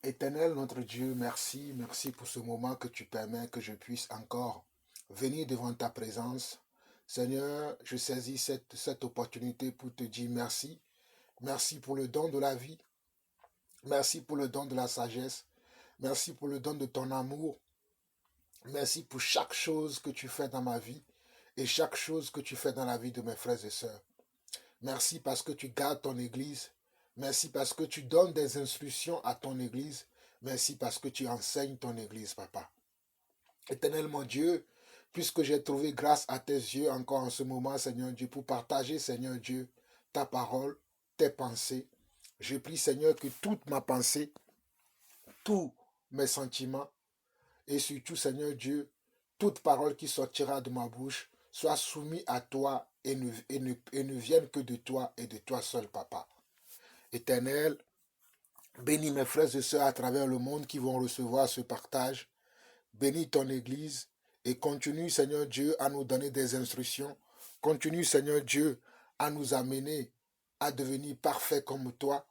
Éternel notre Dieu, merci, merci pour ce moment que tu permets que je puisse encore venir devant ta présence. Seigneur, je saisis cette opportunité pour te dire merci. Merci pour le don de la vie. Merci pour le don de la sagesse. Merci pour le don de ton amour. Merci pour chaque chose que tu fais dans ma vie et chaque chose que tu fais dans la vie de mes frères et sœurs. Merci parce que tu gardes ton Église. Merci parce que tu donnes des instructions à ton Église. Merci parce que tu enseignes ton Église, Papa. Éternel mon Dieu, puisque j'ai trouvé grâce à tes yeux encore en ce moment, Seigneur Dieu, pour partager, Seigneur Dieu, ta parole, tes pensées. Je prie, Seigneur, que toute ma pensée, tous mes sentiments, et surtout, Seigneur Dieu, toute parole qui sortira de ma bouche soit soumise à toi et ne vienne que de toi et de toi seul, Papa. Éternel, bénis mes frères et sœurs à travers le monde qui vont recevoir ce partage. Bénis ton Église et continue, Seigneur Dieu, à nous donner des instructions. Continue, Seigneur Dieu, à nous amener à devenir parfaits comme toi.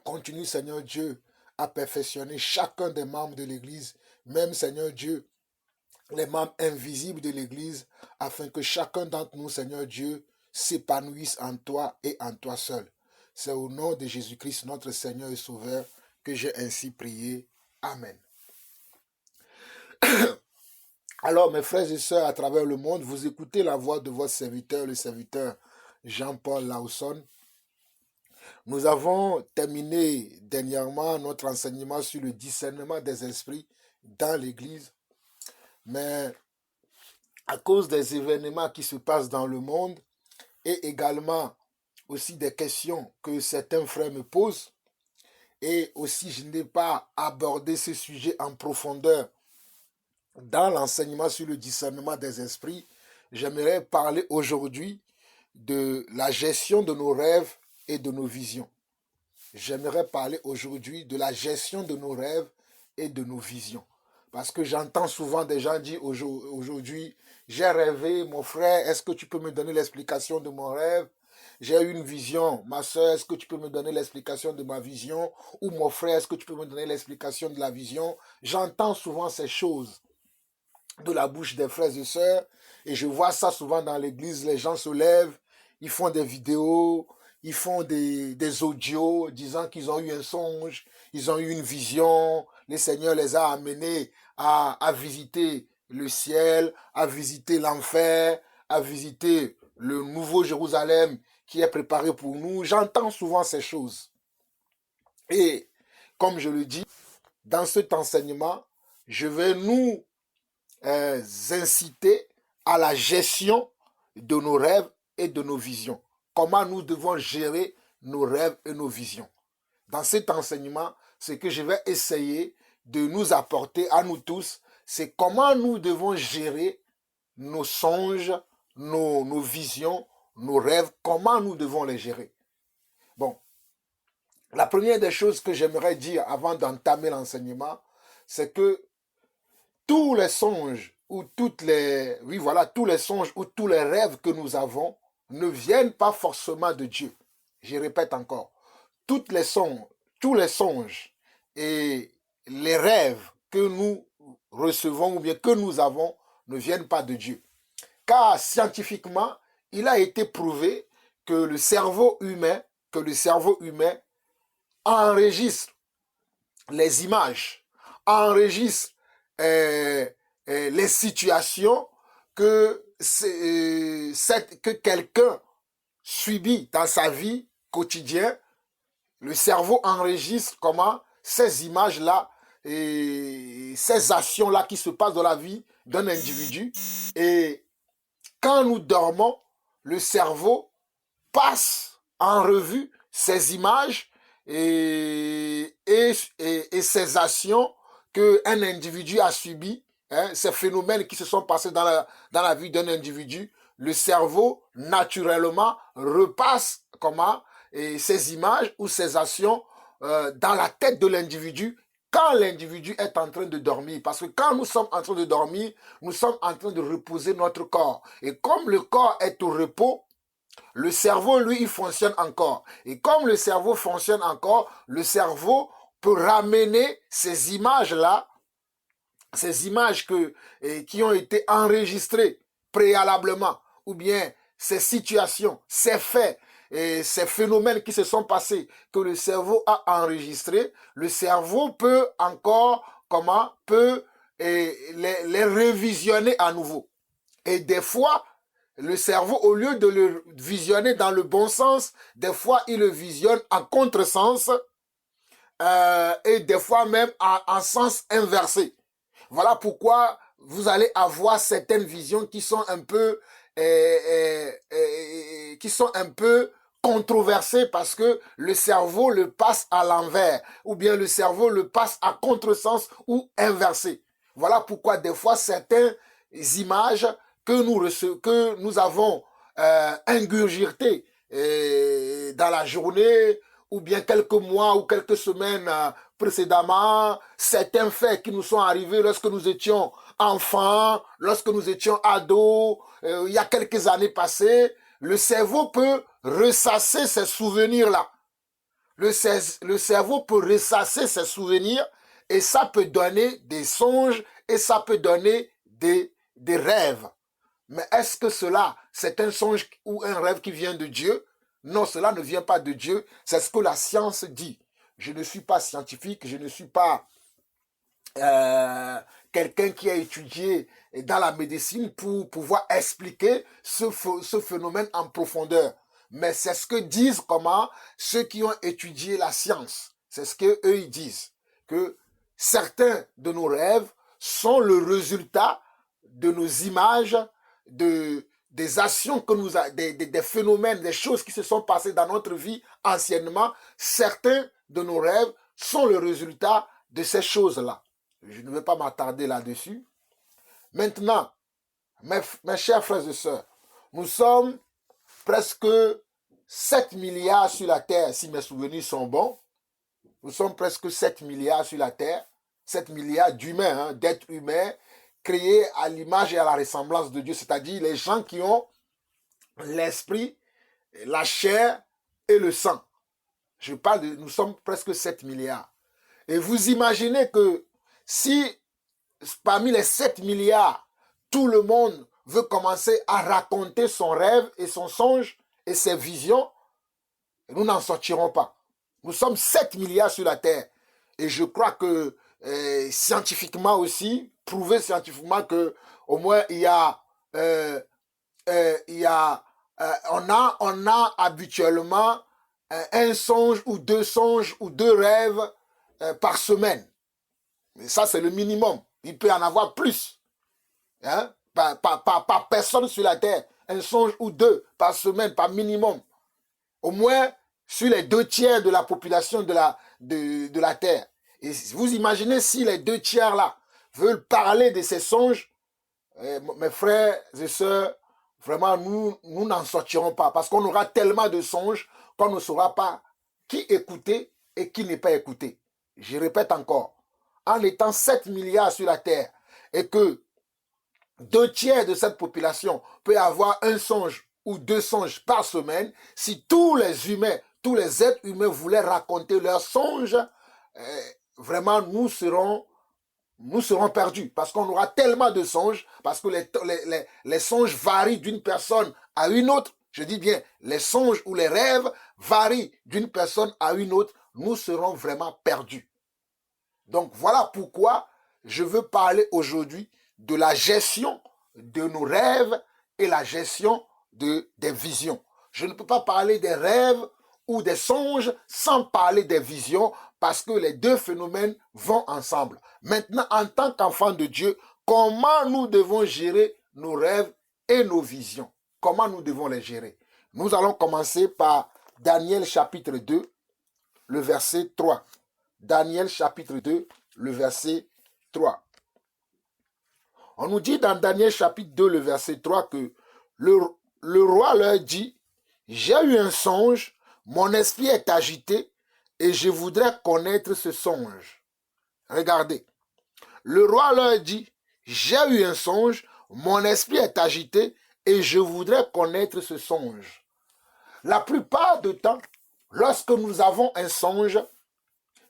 Continue, Seigneur Dieu, à perfectionner chacun des membres de l'Église, même, Seigneur Dieu, les membres invisibles de l'Église, afin que chacun d'entre nous, Seigneur Dieu, s'épanouisse en toi et en toi seul. C'est au nom de Jésus-Christ, notre Seigneur et Sauveur, que j'ai ainsi prié. Amen. Alors, mes frères et sœurs à travers le monde, vous écoutez la voix de votre serviteur, le serviteur Jean-Paul Lausson. Nous avons terminé dernièrement notre enseignement sur le discernement des esprits dans l'Église. Mais à cause des événements qui se passent dans le monde et également aussi des questions que certains frères me posent, et aussi je n'ai pas abordé ce sujet en profondeur dans l'enseignement sur le discernement des esprits, j'aimerais parler aujourd'hui de la gestion de nos rêves et de nos visions. J'aimerais parler aujourd'hui de la gestion de nos rêves et de nos visions. Parce que j'entends souvent des gens dire aujourd'hui, j'ai rêvé, mon frère, est-ce que tu peux me donner l'explication de mon rêve? J'ai eu une vision, ma soeur, est-ce que tu peux me donner l'explication de ma vision? Ou mon frère, est-ce que tu peux me donner l'explication de la vision? J'entends souvent ces choses de la bouche des frères et sœurs, et je vois ça souvent dans l'église, les gens se lèvent, ils font des vidéos, ils font des audios disant qu'ils ont eu un songe, ils ont eu une vision, le Seigneur les a amenés à visiter le ciel, à visiter l'enfer, à visiter le nouveau Jérusalem qui est préparé pour nous. J'entends souvent ces choses. Et comme je le dis, dans cet enseignement, je vais nous inciter à la gestion de nos rêves et de nos visions. Comment nous devons gérer nos rêves et nos visions. Dans cet enseignement, ce que je vais essayer de nous apporter à nous tous, c'est comment nous devons gérer nos songes, nos visions, nos rêves, comment nous devons les gérer. Bon, la première des choses que j'aimerais dire avant d'entamer l'enseignement, c'est que tous les songes ou tous les songes ou tous les rêves que nous avons ne viennent pas forcément de Dieu. Je répète encore, tous les songes et les rêves que nous recevons ou bien que nous avons ne viennent pas de Dieu. Car scientifiquement, il a été prouvé que le cerveau humain enregistre les images, enregistre les situations que quelqu'un subit dans sa vie quotidienne. Le cerveau enregistre comment ces images-là et ces actions-là qui se passent dans la vie d'un individu. Et quand nous dormons, le cerveau passe en revue ces images et ces actions qu'un individu a subies, ces phénomènes qui se sont passés dans la vie d'un individu. Le cerveau, naturellement, repasse ces images ou ces actions dans la tête de l'individu quand l'individu est en train de dormir. Parce que quand nous sommes en train de dormir, nous sommes en train de reposer notre corps. Et comme le corps est au repos, le cerveau, lui, il fonctionne encore. Et comme le cerveau fonctionne encore, le cerveau peut ramener ces images-là, ces images qui ont été enregistrées préalablement, ou bien ces situations, ces faits, et ces phénomènes qui se sont passés, que le cerveau a enregistrés, le cerveau peut encore, peut les revisionner à nouveau. Et des fois, le cerveau, au lieu de le visionner dans le bon sens, des fois, il le visionne en contresens et des fois même en sens inversé. Voilà pourquoi vous allez avoir certaines visions qui sont un peu controversées parce que le cerveau le passe à l'envers ou bien le cerveau le passe à contresens ou inversé. Voilà pourquoi des fois certaines images que nous avons ingurgitées dans la journée ou bien quelques mois ou quelques semaines précédemment, certains faits qui nous sont arrivés lorsque nous étions enfants, lorsque nous étions ados, il y a quelques années passées, le cerveau peut ressasser ces souvenirs-là. Le cerveau peut ressasser ces souvenirs et ça peut donner des songes et ça peut donner des rêves. Mais est-ce que cela, c'est un songe ou un rêve qui vient de Dieu? Non, cela ne vient pas de Dieu. C'est ce que la science dit. Je ne suis pas scientifique, je ne suis pas quelqu'un qui a étudié dans la médecine pour pouvoir expliquer ce phénomène en profondeur. Mais c'est ce que disent ceux qui ont étudié la science. C'est ce qu'eux ils disent. Que certains de nos rêves sont le résultat de nos images, des actions que nous des phénomènes, des choses qui se sont passées dans notre vie anciennement. Certains de nos rêves sont le résultat de ces choses-là. Je ne vais pas m'attarder là-dessus. Maintenant, mes chers frères et sœurs, nous sommes presque 7 milliards sur la Terre, si mes souvenirs sont bons. Nous sommes presque 7 milliards sur la Terre, 7 milliards d'humains, d'êtres humains, créés à l'image et à la ressemblance de Dieu, c'est-à-dire les gens qui ont l'esprit, la chair et le sang. Je parle de, nous sommes presque 7 milliards. Et vous imaginez que si parmi les 7 milliards, tout le monde veut commencer à raconter son rêve et son songe et ses visions, nous n'en sortirons pas. Nous sommes 7 milliards sur la Terre. Et je crois que scientifiquement aussi, prouvé scientifiquement que au moins on a habituellement un songe ou deux rêves par semaine. Mais ça, c'est le minimum. Il peut y en avoir plus. Hein? Par personne sur la Terre. Un songe ou deux par semaine, par minimum. Au moins sur les 2 tiers de la population de la Terre. Et vous imaginez si les 2 tiers là veulent parler de ces songes, mes frères et sœurs, vraiment nous n'en sortirons pas. Parce qu'on aura tellement de songes qu'on ne saura pas qui écouter et qui n'est pas écouté. Je répète encore. En étant 7 milliards sur la Terre et que 2 tiers de cette population peut avoir un songe ou 2 songes par semaine, si tous les humains, tous les êtres humains voulaient raconter leurs songes, vraiment nous serons perdus parce qu'on aura tellement de songes, parce que les songes varient d'une personne à une autre. Je dis bien, les songes ou les rêves varient d'une personne à une autre. Nous serons vraiment perdus. Donc voilà pourquoi je veux parler aujourd'hui de la gestion de nos rêves et la gestion des visions. Je ne peux pas parler des rêves ou des songes sans parler des visions parce que les deux phénomènes vont ensemble. Maintenant, en tant qu'enfants de Dieu, comment nous devons gérer nos rêves et nos visions? Comment nous devons les gérer? Nous allons commencer par Daniel chapitre 2, le verset 3. Daniel chapitre 2, le verset 3. On nous dit dans Daniel chapitre 2, le verset 3 que le roi leur dit, j'ai eu un songe, mon esprit est agité et je voudrais connaître ce songe. Regardez, le roi leur dit, j'ai eu un songe, mon esprit est agité et je voudrais connaître ce songe. La plupart du temps, lorsque nous avons un songe,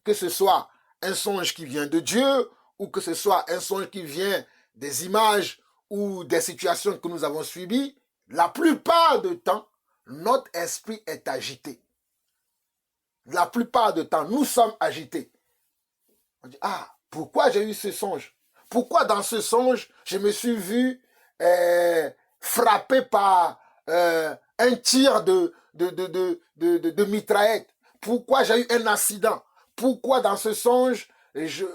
que ce soit un songe qui vient de Dieu ou que ce soit un songe qui vient des images ou des situations que nous avons subies, la plupart du temps, notre esprit est agité. La plupart du temps, nous sommes agités. On dit, ah, pourquoi j'ai eu ce songe? Pourquoi dans ce songe, je me suis vu frappé par un tir de mitraillette? Pourquoi j'ai eu un accident? Pourquoi dans ce songe,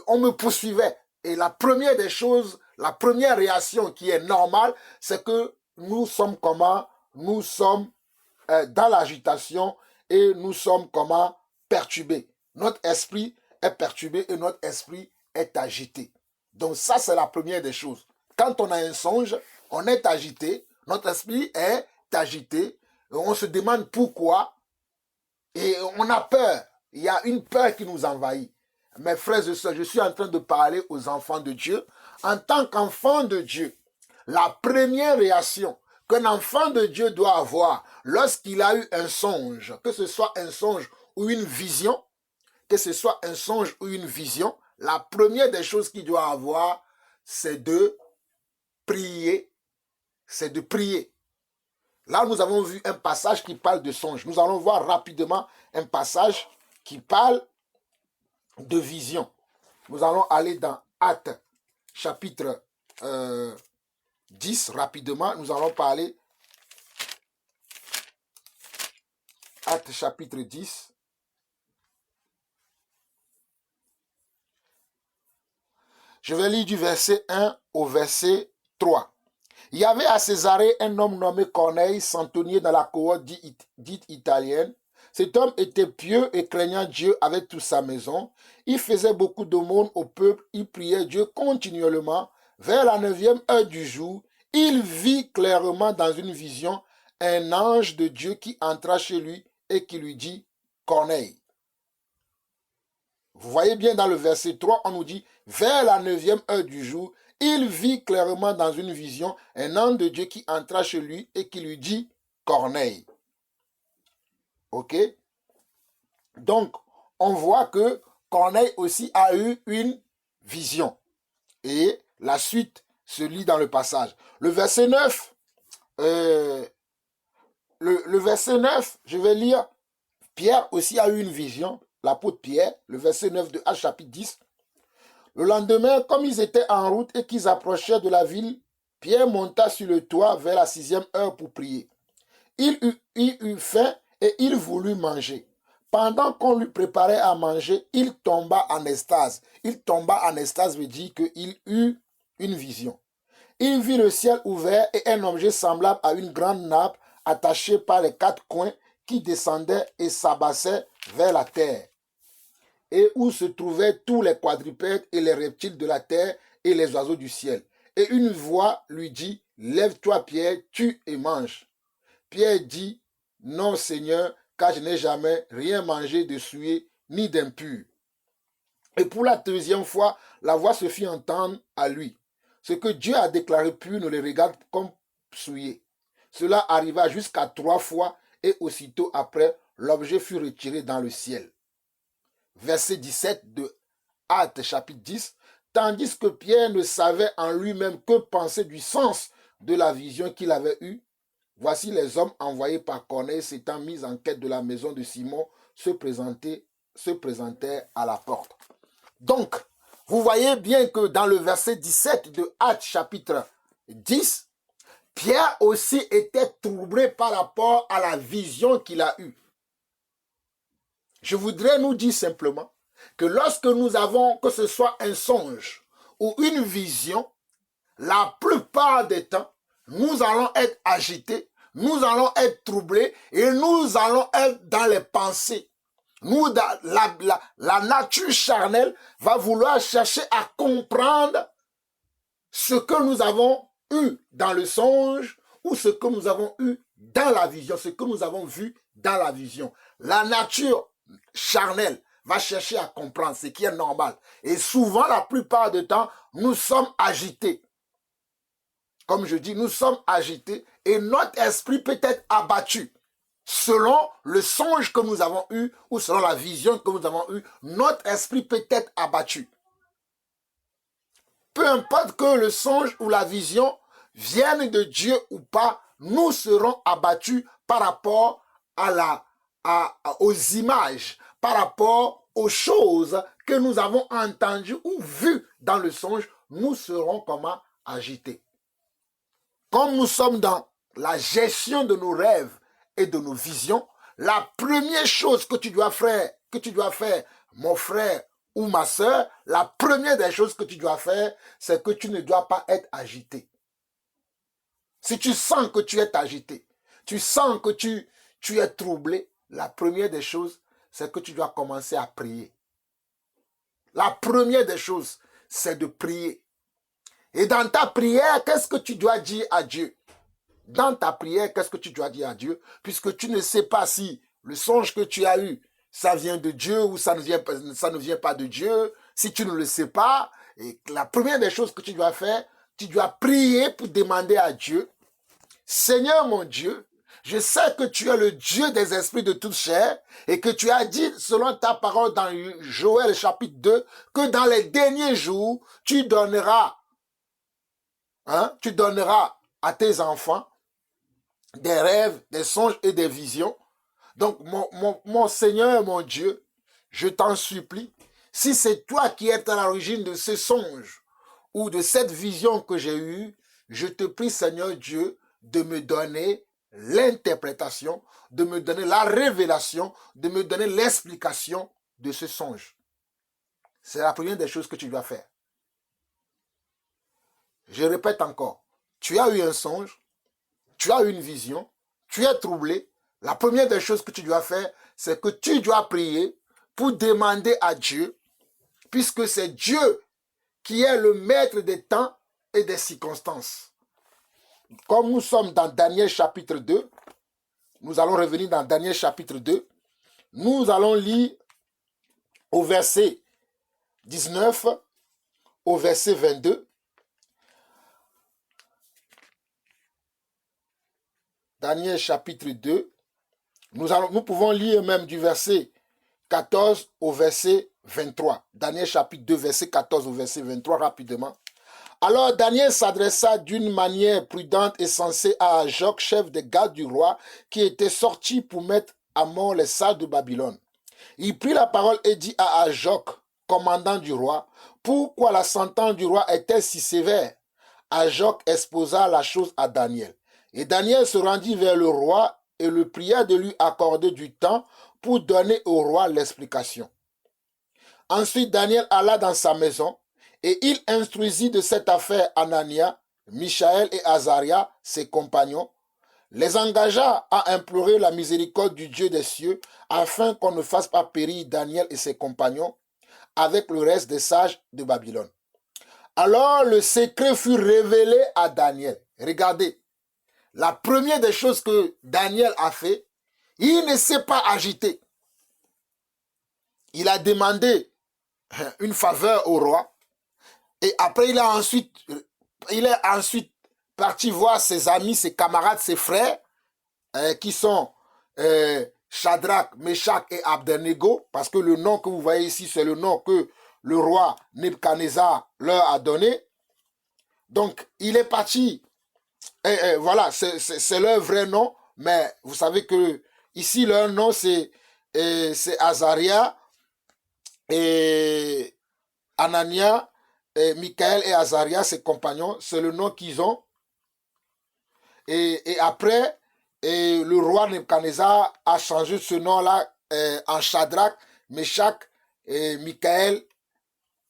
on me poursuivait? Et la première des choses, la première réaction qui est normale, c'est que nous sommes comment? Nous sommes dans l'agitation et nous sommes comment? Perturbés. Notre esprit est perturbé et notre esprit est agité. Donc ça, c'est la première des choses. Quand on a un songe, on est agité, notre esprit est agité, on se demande pourquoi et on a peur. Il y a une peur qui nous envahit. Mes frères et sœurs, je suis en train de parler aux enfants de Dieu. En tant qu'enfant de Dieu, la première réaction qu'un enfant de Dieu doit avoir lorsqu'il a eu un songe, que ce soit un songe ou une vision, que ce soit un songe ou une vision, la première des choses qu'il doit avoir, c'est de prier. C'est de prier. Là, nous avons vu un passage qui parle de songe. Nous allons voir rapidement un passage qui parle de vision. Nous allons aller dans Actes, chapitre 10, rapidement. Nous allons parler Actes, chapitre 10. Je vais lire du verset 1 au verset 3. Il y avait à Césarée un homme nommé Corneille, centenier dans la cohorte dite italienne. Cet homme était pieux et craignant Dieu avec toute sa maison. Il faisait beaucoup d'aumônes au peuple, il priait Dieu continuellement. Vers la 9e heure du jour, il vit clairement dans une vision un ange de Dieu qui entra chez lui et qui lui dit « Corneille ». Vous voyez bien dans le verset 3, on nous dit « Vers la 9e heure du jour, il vit clairement dans une vision un ange de Dieu qui entra chez lui et qui lui dit « Corneille ». Ok? Donc, on voit que Corneille aussi a eu une vision. Et la suite se lit dans le passage. Le verset 9, le verset 9, je vais lire, Pierre aussi a eu une vision, l'apôtre Pierre, le verset 9 de Actes chapitre 10. Le lendemain, comme ils étaient en route et qu'ils approchaient de la ville, Pierre monta sur le toit vers la 6e heure pour prier. Il eut faim et il voulut manger. Pendant qu'on lui préparait à manger, il tomba en extase. Il tomba en extase veut dire qu'il eut une vision. Il vit le ciel ouvert et un objet semblable à une grande nappe attachée par les 4 coins qui descendait et s'abassait vers la terre, et où se trouvaient tous les quadrupèdes et les reptiles de la terre et les oiseaux du ciel. Et une voix lui dit, « Lève-toi, Pierre, tue et mange. » Pierre dit, « Non, Seigneur, car je n'ai jamais rien mangé de souillé ni d'impur. » Et pour la 3e fois, la voix se fit entendre à lui. Ce que Dieu a déclaré pur ne le regarde comme souillé. Cela arriva jusqu'à 3 fois et aussitôt après, l'objet fut retiré dans le ciel. Verset 17 de Actes chapitre 10. Tandis que Pierre ne savait en lui-même que penser du sens de la vision qu'il avait eue, voici les hommes envoyés par Corneille s'étant mis en quête de la maison de Simon se présentèrent à la porte. Donc, vous voyez bien que dans le verset 17 de Actes chapitre 10, Pierre aussi était troublé par rapport à la vision qu'il a eue. Je voudrais nous dire simplement que lorsque nous avons, que ce soit un songe ou une vision, la plupart des temps, nous allons être agités, nous allons être troublés et nous allons être dans les pensées. La nature charnelle va vouloir chercher à comprendre ce que nous avons eu dans le songe ou ce que nous avons eu dans la vision, ce que nous avons vu dans la vision. La nature charnelle va chercher à comprendre ce qui est normal. Et souvent, la plupart du temps, nous sommes agités. Comme je dis, nous sommes agités et notre esprit peut être abattu. selon le songe que nous avons eu ou selon la vision que nous avons eue, notre esprit peut être abattu. Peu importe que le songe ou la vision vienne de Dieu ou pas, nous serons abattus par rapport aux images, par rapport aux choses que nous avons entendues ou vues dans le songe, nous serons comment agités. Comme nous sommes dans la gestion de nos rêves et de nos visions, la première chose que tu dois faire, mon frère ou ma soeur, la première des choses que tu dois faire, c'est que tu ne dois pas être agité. Si tu sens que tu es agité, tu sens que tu es troublé, la première des choses, c'est que tu dois commencer à prier. La première des choses, c'est de prier. Et dans ta prière, qu'est-ce que tu dois dire à Dieu? Dans ta prière, qu'est-ce que tu dois dire à Dieu? Puisque tu ne sais pas si le songe que tu as eu, ça vient de Dieu ou ça ne vient pas de Dieu. Si tu ne le sais pas, et la première des choses que tu dois faire, tu dois prier pour demander à Dieu, Seigneur mon Dieu, je sais que tu es le Dieu des esprits de toute chair et que tu as dit, selon ta parole dans Joël chapitre 2, que dans les derniers jours, tu donneras à tes enfants des rêves, des songes et des visions. Donc, mon Seigneur, mon Dieu, je t'en supplie, si c'est toi qui es à l'origine de ce songe ou de cette vision que j'ai eue, je te prie, Seigneur Dieu, de me donner l'interprétation, de me donner la révélation, de me donner l'explication de ce songe. C'est la première des choses que tu dois faire. Je répète encore, tu as eu un songe, tu as eu une vision, tu es troublé. La première des choses que tu dois faire, c'est que tu dois prier pour demander à Dieu, puisque c'est Dieu qui est le maître des temps et des circonstances. Comme nous sommes dans Daniel chapitre 2, nous allons revenir dans Daniel chapitre 2, nous allons lire au verset 19 au verset 22. Daniel chapitre 2, nous pouvons lire même du verset 14 au verset 23. Daniel chapitre 2, verset 14 au verset 23, rapidement. Alors Daniel s'adressa d'une manière prudente et sensée à Ajoc, chef des gardes du roi, qui était sorti pour mettre à mort les sages de Babylone. Il prit la parole et dit à Ajoc, commandant du roi, pourquoi la sentence du roi est-elle si sévère? Ajoc exposa la chose à Daniel. Et Daniel se rendit vers le roi et le pria de lui accorder du temps pour donner au roi l'explication. Ensuite Daniel alla dans sa maison et il instruisit de cette affaire Anania, Michaël et Azaria, ses compagnons, les engagea à implorer la miséricorde du Dieu des cieux afin qu'on ne fasse pas périr Daniel et ses compagnons avec le reste des sages de Babylone. Alors le secret fut révélé à Daniel. Regardez, la première des choses que Daniel a fait, il ne s'est pas agité. Il a demandé une faveur au roi et après il est ensuite parti voir ses amis, ses camarades, ses frères qui sont Shadrach, Meshach et Abednego, parce que le nom que vous voyez ici, c'est le nom que le roi Nebuchadnezzar leur a donné. Donc, il est parti, voilà, c'est leur vrai nom, mais vous savez que ici, leur nom, c'est Azaria et Anania, et Michaël et Azaria, ses compagnons, c'est le nom qu'ils ont. Et après, le roi Nebuchadnezzar a changé ce nom-là en Shadrach, Meshach, Michaël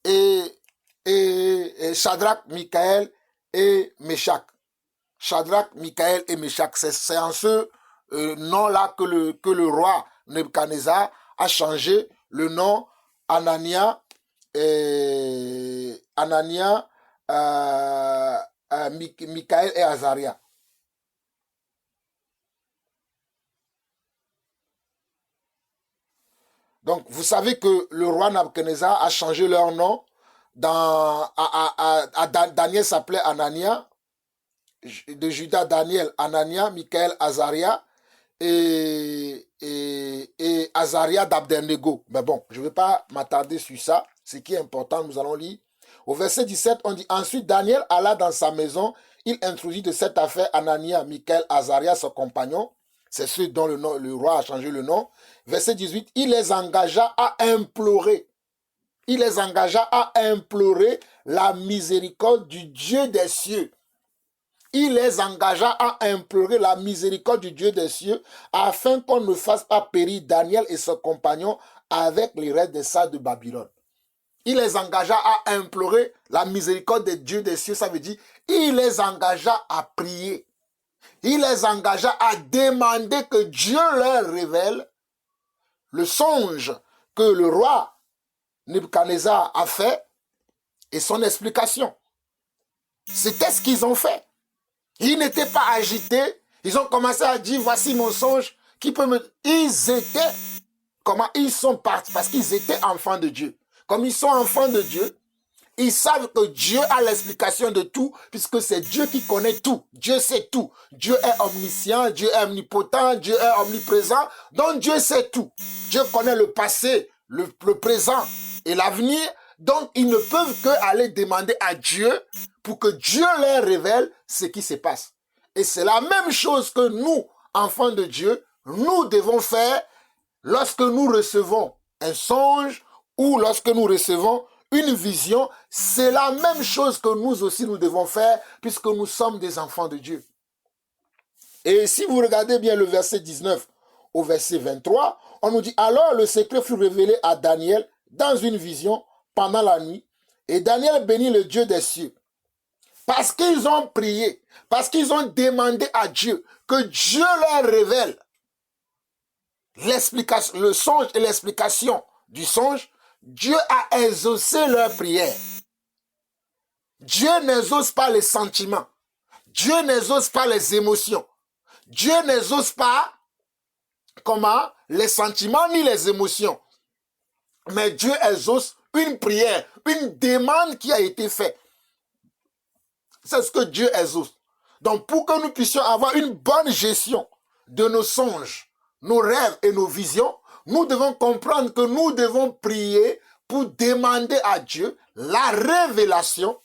et Shadrach, Michaël et Meshach. Shadrach, Michaël et Meshach. C'est en ce nom-là que le roi Nebuchadnezzar a changé le nom Anania, Michaël et Azaria. Donc, vous savez que le roi Nebuchadnezzar a changé leur nom. Daniel s'appelait Anania. De Juda, Daniel, Anania, Michaël, Azaria. et Azaria d'Abdernego. Mais bon, je ne vais pas m'attarder sur ça. Ce qui est important, nous allons lire. Au verset 17, on dit, ensuite Daniel alla dans sa maison, il introduit de cette affaire Anania, Michael, Azaria, son compagnon. C'est ceux dont le roi a changé le nom. Verset 18, il les engagea à implorer. Il les engagea à implorer la miséricorde du Dieu des cieux. Il les engagea à implorer la miséricorde du Dieu des cieux afin qu'on ne fasse pas périr Daniel et ses compagnons avec les restes des sages de Babylone. Il les engagea à implorer la miséricorde des dieux des cieux. Ça veut dire, il les engagea à prier. Il les engagea à demander que Dieu leur révèle le songe que le roi Nebuchadnezzar a fait et son explication. C'était ce qu'ils ont fait. Ils n'étaient pas agités. Ils ont commencé à dire, voici mon songe. Qui peut me... Ils étaient, comment ils sont partis? Parce qu'ils étaient enfants de Dieu. Comme ils sont enfants de Dieu, ils savent que Dieu a l'explication de tout, puisque c'est Dieu qui connaît tout. Dieu sait tout. Dieu est omniscient, Dieu est omnipotent, Dieu est omniprésent. Donc Dieu sait tout. Dieu connaît le passé, le présent et l'avenir. Donc ils ne peuvent que aller demander à Dieu pour que Dieu leur révèle ce qui se passe. Et c'est la même chose que nous, enfants de Dieu, nous devons faire lorsque nous recevons un songe ou lorsque nous recevons une vision. C'est la même chose que nous aussi nous devons faire puisque nous sommes des enfants de Dieu. Et si vous regardez bien le verset 19 au verset 23, on nous dit, alors le secret fut révélé à Daniel dans une vision pendant la nuit. Et Daniel bénit le Dieu des cieux. Parce qu'ils ont prié, parce qu'ils ont demandé à Dieu que Dieu leur révèle l'explication, le songe et l'explication du songe, Dieu a exaucé leur prière. Dieu n'exauce pas les sentiments. Dieu n'exauce pas les émotions. Dieu n'exauce pas les sentiments ni les émotions. Mais Dieu exauce une prière, une demande qui a été faite. C'est ce que Dieu exauce. Donc pour que nous puissions avoir une bonne gestion de nos songes, nos rêves et nos visions, nous devons comprendre que nous devons prier pour demander à Dieu la révélation,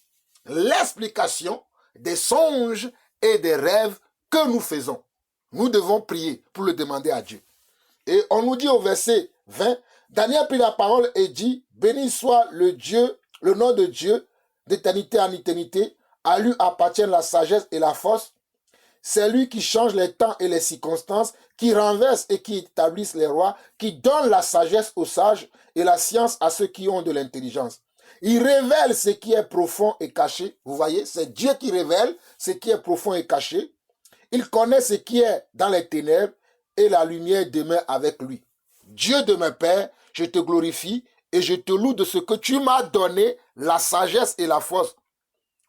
l'explication des songes et des rêves que nous faisons. Nous devons prier pour le demander à Dieu. Et on nous dit au verset 20, Daniel prit la parole et dit, béni soit le Dieu, le nom de Dieu, d'éternité en éternité. À lui appartiennent la sagesse et la force. C'est lui qui change les temps et les circonstances, qui renverse et qui établit les rois, qui donne la sagesse aux sages et la science à ceux qui ont de l'intelligence. Il révèle ce qui est profond et caché. Vous voyez, c'est Dieu qui révèle ce qui est profond et caché. Il connaît ce qui est dans les ténèbres et la lumière demeure avec lui. Dieu de mes pères, je te glorifie et je te loue de ce que tu m'as donné, la sagesse et la force.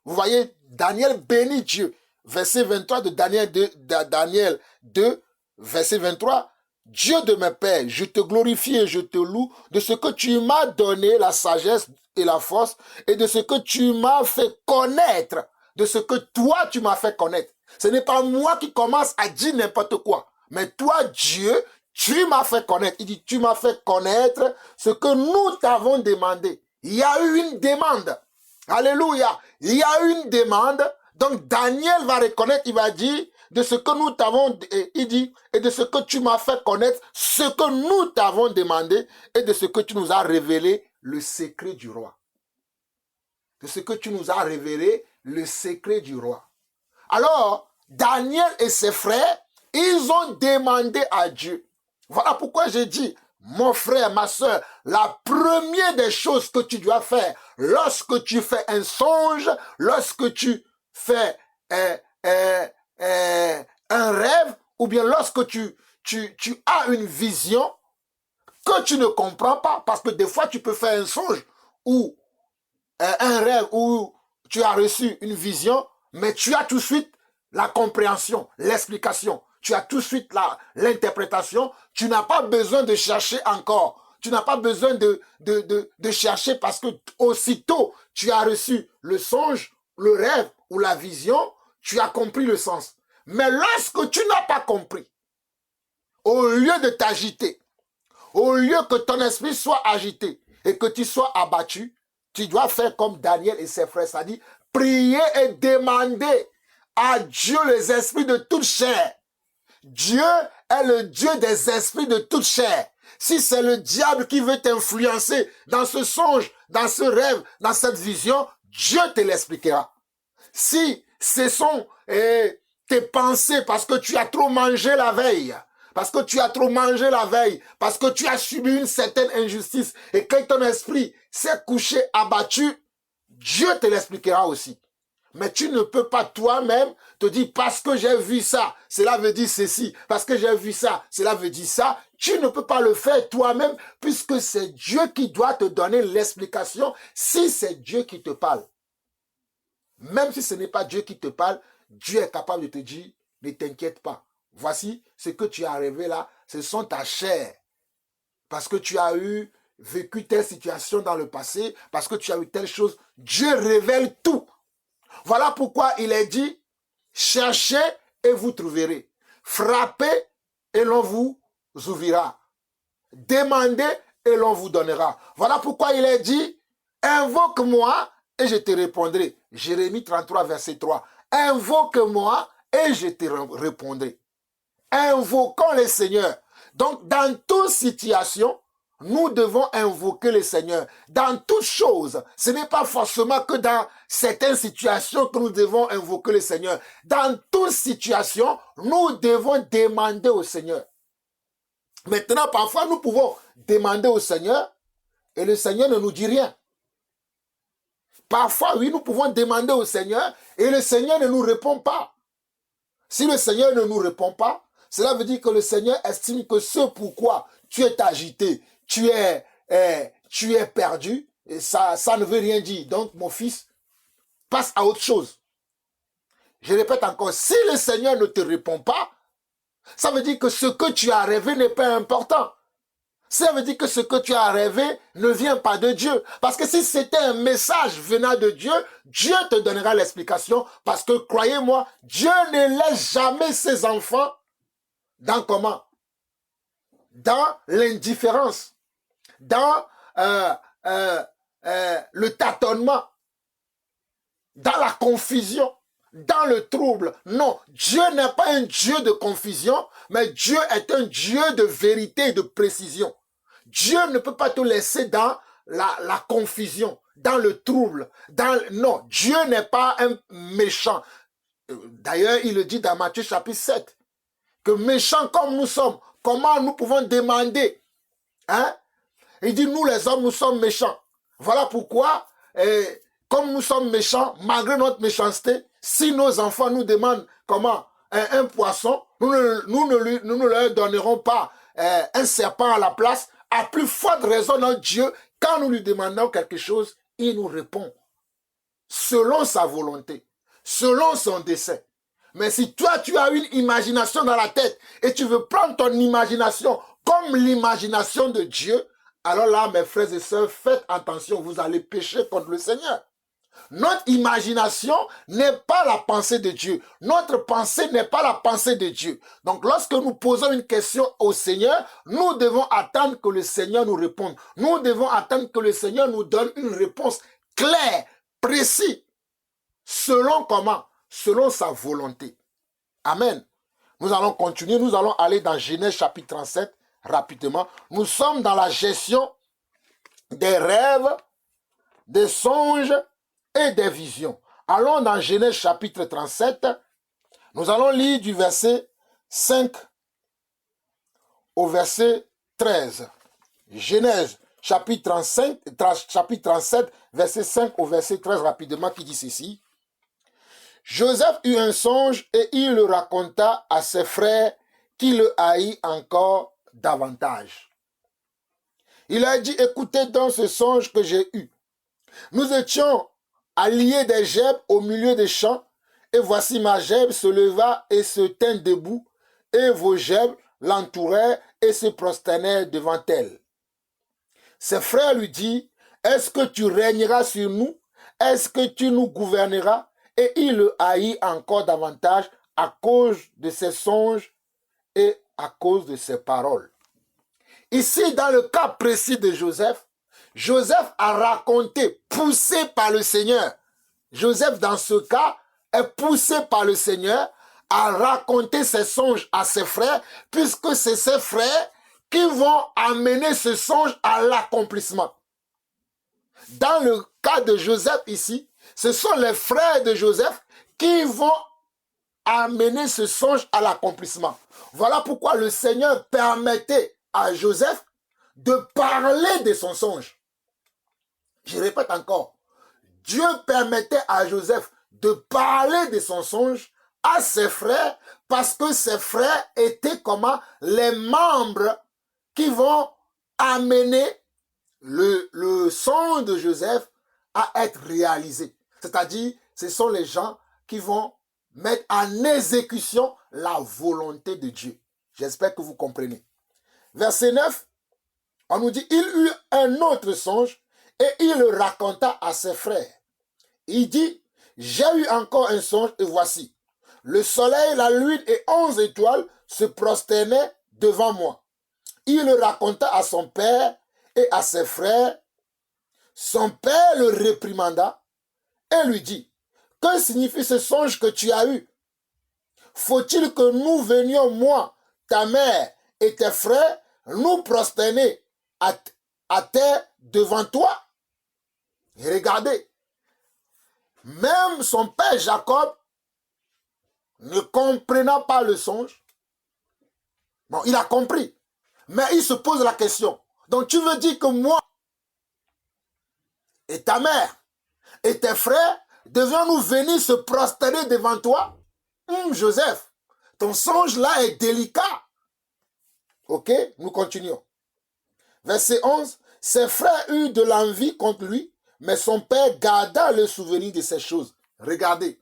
Vous voyez, Daniel bénit Dieu. Verset 23 de Daniel 2, verset 23. Dieu de mes pères, je te glorifie et je te loue de ce que tu m'as donné, la sagesse et la force, et de ce que tu m'as fait connaître, de ce que toi tu m'as fait connaître. Ce n'est pas moi qui commence à dire n'importe quoi, mais toi, Dieu, tu m'as fait connaître. Il dit, tu m'as fait connaître ce que nous t'avons demandé. Il y a eu une demande. Alléluia. Il y a eu une demande. Donc Daniel va reconnaître, il va dire, de ce que nous t'avons, il dit, et de ce que tu m'as fait connaître, ce que nous t'avons demandé, et de ce que tu nous as révélé, le secret du roi. De ce que tu nous as révélé, le secret du roi. Alors, Daniel et ses frères, ils ont demandé à Dieu. Voilà pourquoi j'ai dit, mon frère, ma soeur, la première des choses que tu dois faire lorsque tu fais un songe, lorsque tu fais un rêve, ou bien lorsque tu as une vision que tu ne comprends pas, parce que des fois tu peux faire un songe ou un rêve où tu as reçu une vision, mais tu as tout de suite la compréhension, l'explication. Tu as tout de suite l'interprétation. Tu n'as pas besoin de chercher encore. Tu n'as pas besoin de chercher parce que aussitôt tu as reçu le songe, le rêve ou la vision, tu as compris le sens. Mais lorsque tu n'as pas compris, au lieu de t'agiter, au lieu que ton esprit soit agité et que tu sois abattu, tu dois faire comme Daniel et ses frères, c'est-à-dire prier et demander à Dieu les esprits de toute chair. Dieu est le Dieu des esprits de toute chair. Si c'est le diable qui veut t'influencer dans ce songe, dans ce rêve, dans cette vision, Dieu te l'expliquera. Si ce sont tes pensées parce que tu as trop mangé la veille, parce que tu as trop mangé la veille, parce que tu as subi une certaine injustice et que ton esprit s'est couché abattu, Dieu te l'expliquera aussi. Mais tu ne peux pas toi-même te dire parce que j'ai vu ça, cela veut dire ceci, parce que j'ai vu ça, cela veut dire ça. Tu ne peux pas le faire toi-même puisque c'est Dieu qui doit te donner l'explication si c'est Dieu qui te parle. Même si ce n'est pas Dieu qui te parle, Dieu est capable de te dire, ne t'inquiète pas. Voici ce que tu as rêvé là, ce sont ta chair. Parce que tu as vécu telle situation dans le passé, parce que tu as eu telle chose, Dieu révèle tout. Voilà pourquoi il est dit, cherchez et vous trouverez. Frappez et l'on vous ouvrira. Demandez et l'on vous donnera. Voilà pourquoi il est dit, invoque-moi et je te répondrai. Jérémie 33, verset 3. Invoque-moi et je te répondrai. Invoquons le Seigneur. Donc, dans toute situation, nous devons invoquer le Seigneur. Dans toutes choses, ce n'est pas forcément que dans certaines situations que nous devons invoquer le Seigneur. Dans toute situation, nous devons demander au Seigneur. Maintenant, parfois, nous pouvons demander au Seigneur et le Seigneur ne nous dit rien. Parfois, oui, nous pouvons demander au Seigneur et le Seigneur ne nous répond pas. Si le Seigneur ne nous répond pas, cela veut dire que le Seigneur estime que ce pourquoi tu es agité, tu es perdu, et ça ne veut rien dire. Donc, mon fils, passe à autre chose. Je répète encore, si le Seigneur ne te répond pas, ça veut dire que ce que tu as rêvé n'est pas important. Ça veut dire que ce que tu as rêvé ne vient pas de Dieu. Parce que si c'était un message venant de Dieu, Dieu te donnera l'explication. Parce que, croyez-moi, Dieu ne laisse jamais ses enfants dans comment? Dans l'indifférence, dans le tâtonnement, dans la confusion, dans le trouble. Non, Dieu n'est pas un Dieu de confusion, mais Dieu est un Dieu de vérité et de précision. Dieu ne peut pas te laisser dans la confusion, dans le trouble. Non, Dieu n'est pas un méchant. D'ailleurs, il le dit dans Matthieu chapitre 7, que méchants comme nous sommes, comment nous pouvons demander, hein? Il dit, nous les hommes, nous sommes méchants. Voilà pourquoi, comme nous sommes méchants, malgré notre méchanceté, si nos enfants nous demandent comment un poisson, nous ne leur donnerons pas un serpent à la place. À plus forte raison, notre Dieu, quand nous lui demandons quelque chose, il nous répond selon sa volonté, selon son dessein. Mais si toi, tu as une imagination dans la tête et tu veux prendre ton imagination comme l'imagination de Dieu, alors là, mes frères et sœurs, faites attention, vous allez pécher contre le Seigneur. Notre imagination n'est pas la pensée de Dieu. Notre pensée n'est pas la pensée de Dieu. Donc, lorsque nous posons une question au Seigneur, nous devons attendre que le Seigneur nous réponde. Nous devons attendre que le Seigneur nous donne une réponse claire, précise. Selon comment? Selon sa volonté. Amen. Nous allons continuer. Nous allons aller dans Genèse chapitre 37, rapidement. Nous sommes dans la gestion des rêves, des songes et des visions. Allons dans Genèse chapitre 37. Nous allons lire du verset 5 au verset 13. Genèse chapitre 37, verset 5 au verset 13 rapidement, qui dit ceci. Joseph eut un songe et il le raconta à ses frères qui le haït encore davantage. Il a dit, écoutez donc ce songe que j'ai eu. Nous étions alliés des gerbes au milieu des champs, et voici ma gerbe se leva et se tint debout, et vos gerbes l'entourèrent et se prosternèrent devant elle. Ses frères lui dirent, est-ce que tu régneras sur nous? Est-ce que tu nous gouverneras? Et il le haït encore davantage à cause de ses songes et à cause de ses paroles. Ici, dans le cas précis de Joseph, Joseph a raconté, poussé par le Seigneur. Joseph, dans ce cas, est poussé par le Seigneur à raconter ses songes à ses frères, puisque c'est ses frères qui vont amener ce songe à l'accomplissement. Dans le cas de Joseph ici, ce sont les frères de Joseph qui vont amener ce songe à l'accomplissement. Voilà pourquoi le Seigneur permettait à Joseph de parler de son songe. Je répète encore, Dieu permettait à Joseph de parler de son songe à ses frères parce que ses frères étaient comment les membres qui vont amener le songe de Joseph à être réalisé. C'est-à-dire, ce sont les gens qui vont mettre en exécution la volonté de Dieu. J'espère que vous comprenez. Verset 9, on nous dit, il eut un autre songe et il le raconta à ses frères. Il dit, j'ai eu encore un songe et voici, le soleil, la lune et 11 étoiles se prosternaient devant moi. Il le raconta à son père et à ses frères. Son père le réprimanda et lui dit, que signifie ce songe que tu as eu? Faut-il que nous venions, moi, ta mère et tes frères, nous prosterner à terre devant toi? Et regardez, même son père Jacob, ne comprenant pas le songe, bon, il a compris, mais il se pose la question. Donc tu veux dire que moi et ta mère et tes frères devions-nous venir se prosterner devant toi? Joseph, ton songe là est délicat. Ok, nous continuons. Verset 11, ses frères eurent de l'envie contre lui, mais son père garda le souvenir de ces choses. Regardez,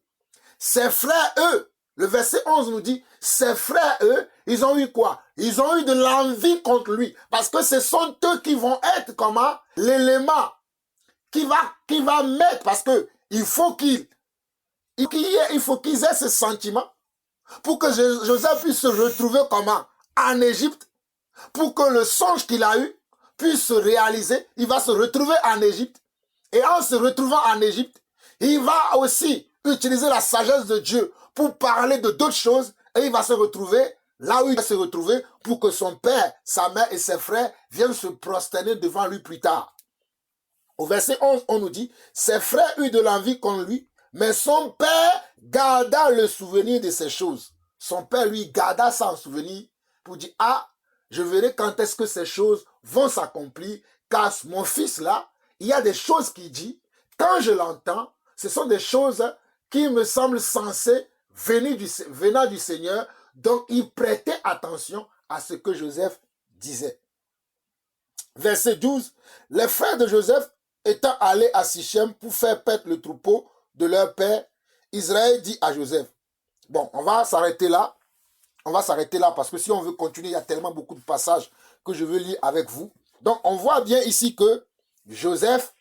ses frères, eux, le verset 11 nous dit, ses frères, eux, ils ont eu quoi? Ils ont eu de l'envie contre lui, parce que ce sont eux qui vont être comment? L'élément qui va mettre, parce que il faut qu'ils aient ce sentiment pour que Joseph puisse se retrouver comment? En Égypte, pour que le songe qu'il a eu puisse se réaliser. Il va se retrouver en Égypte. Et en se retrouvant en Égypte, il va aussi utiliser la sagesse de Dieu pour parler de d'autres choses. Et il va se retrouver là où il va se retrouver pour que son père, sa mère et ses frères viennent se prosterner devant lui plus tard. Au verset 11, on nous dit, ses frères eurent de l'envie contre lui, mais son père garda le souvenir de ces choses. Son père, lui, garda ça en souvenir pour dire, ah, je verrai quand est-ce que ces choses vont s'accomplir, car mon fils là, il y a des choses qu'il dit, quand je l'entends, ce sont des choses qui me semblent censées venant du Seigneur, donc il prêtait attention à ce que Joseph disait. Verset 12, les frères de Joseph étant allés à Sichem pour faire paître le troupeau de leur père, Israël dit à Joseph, bon, on va s'arrêter là. On va s'arrêter là parce que si on veut continuer, il y a tellement beaucoup de passages que je veux lire avec vous. Donc, on voit bien ici que Joseph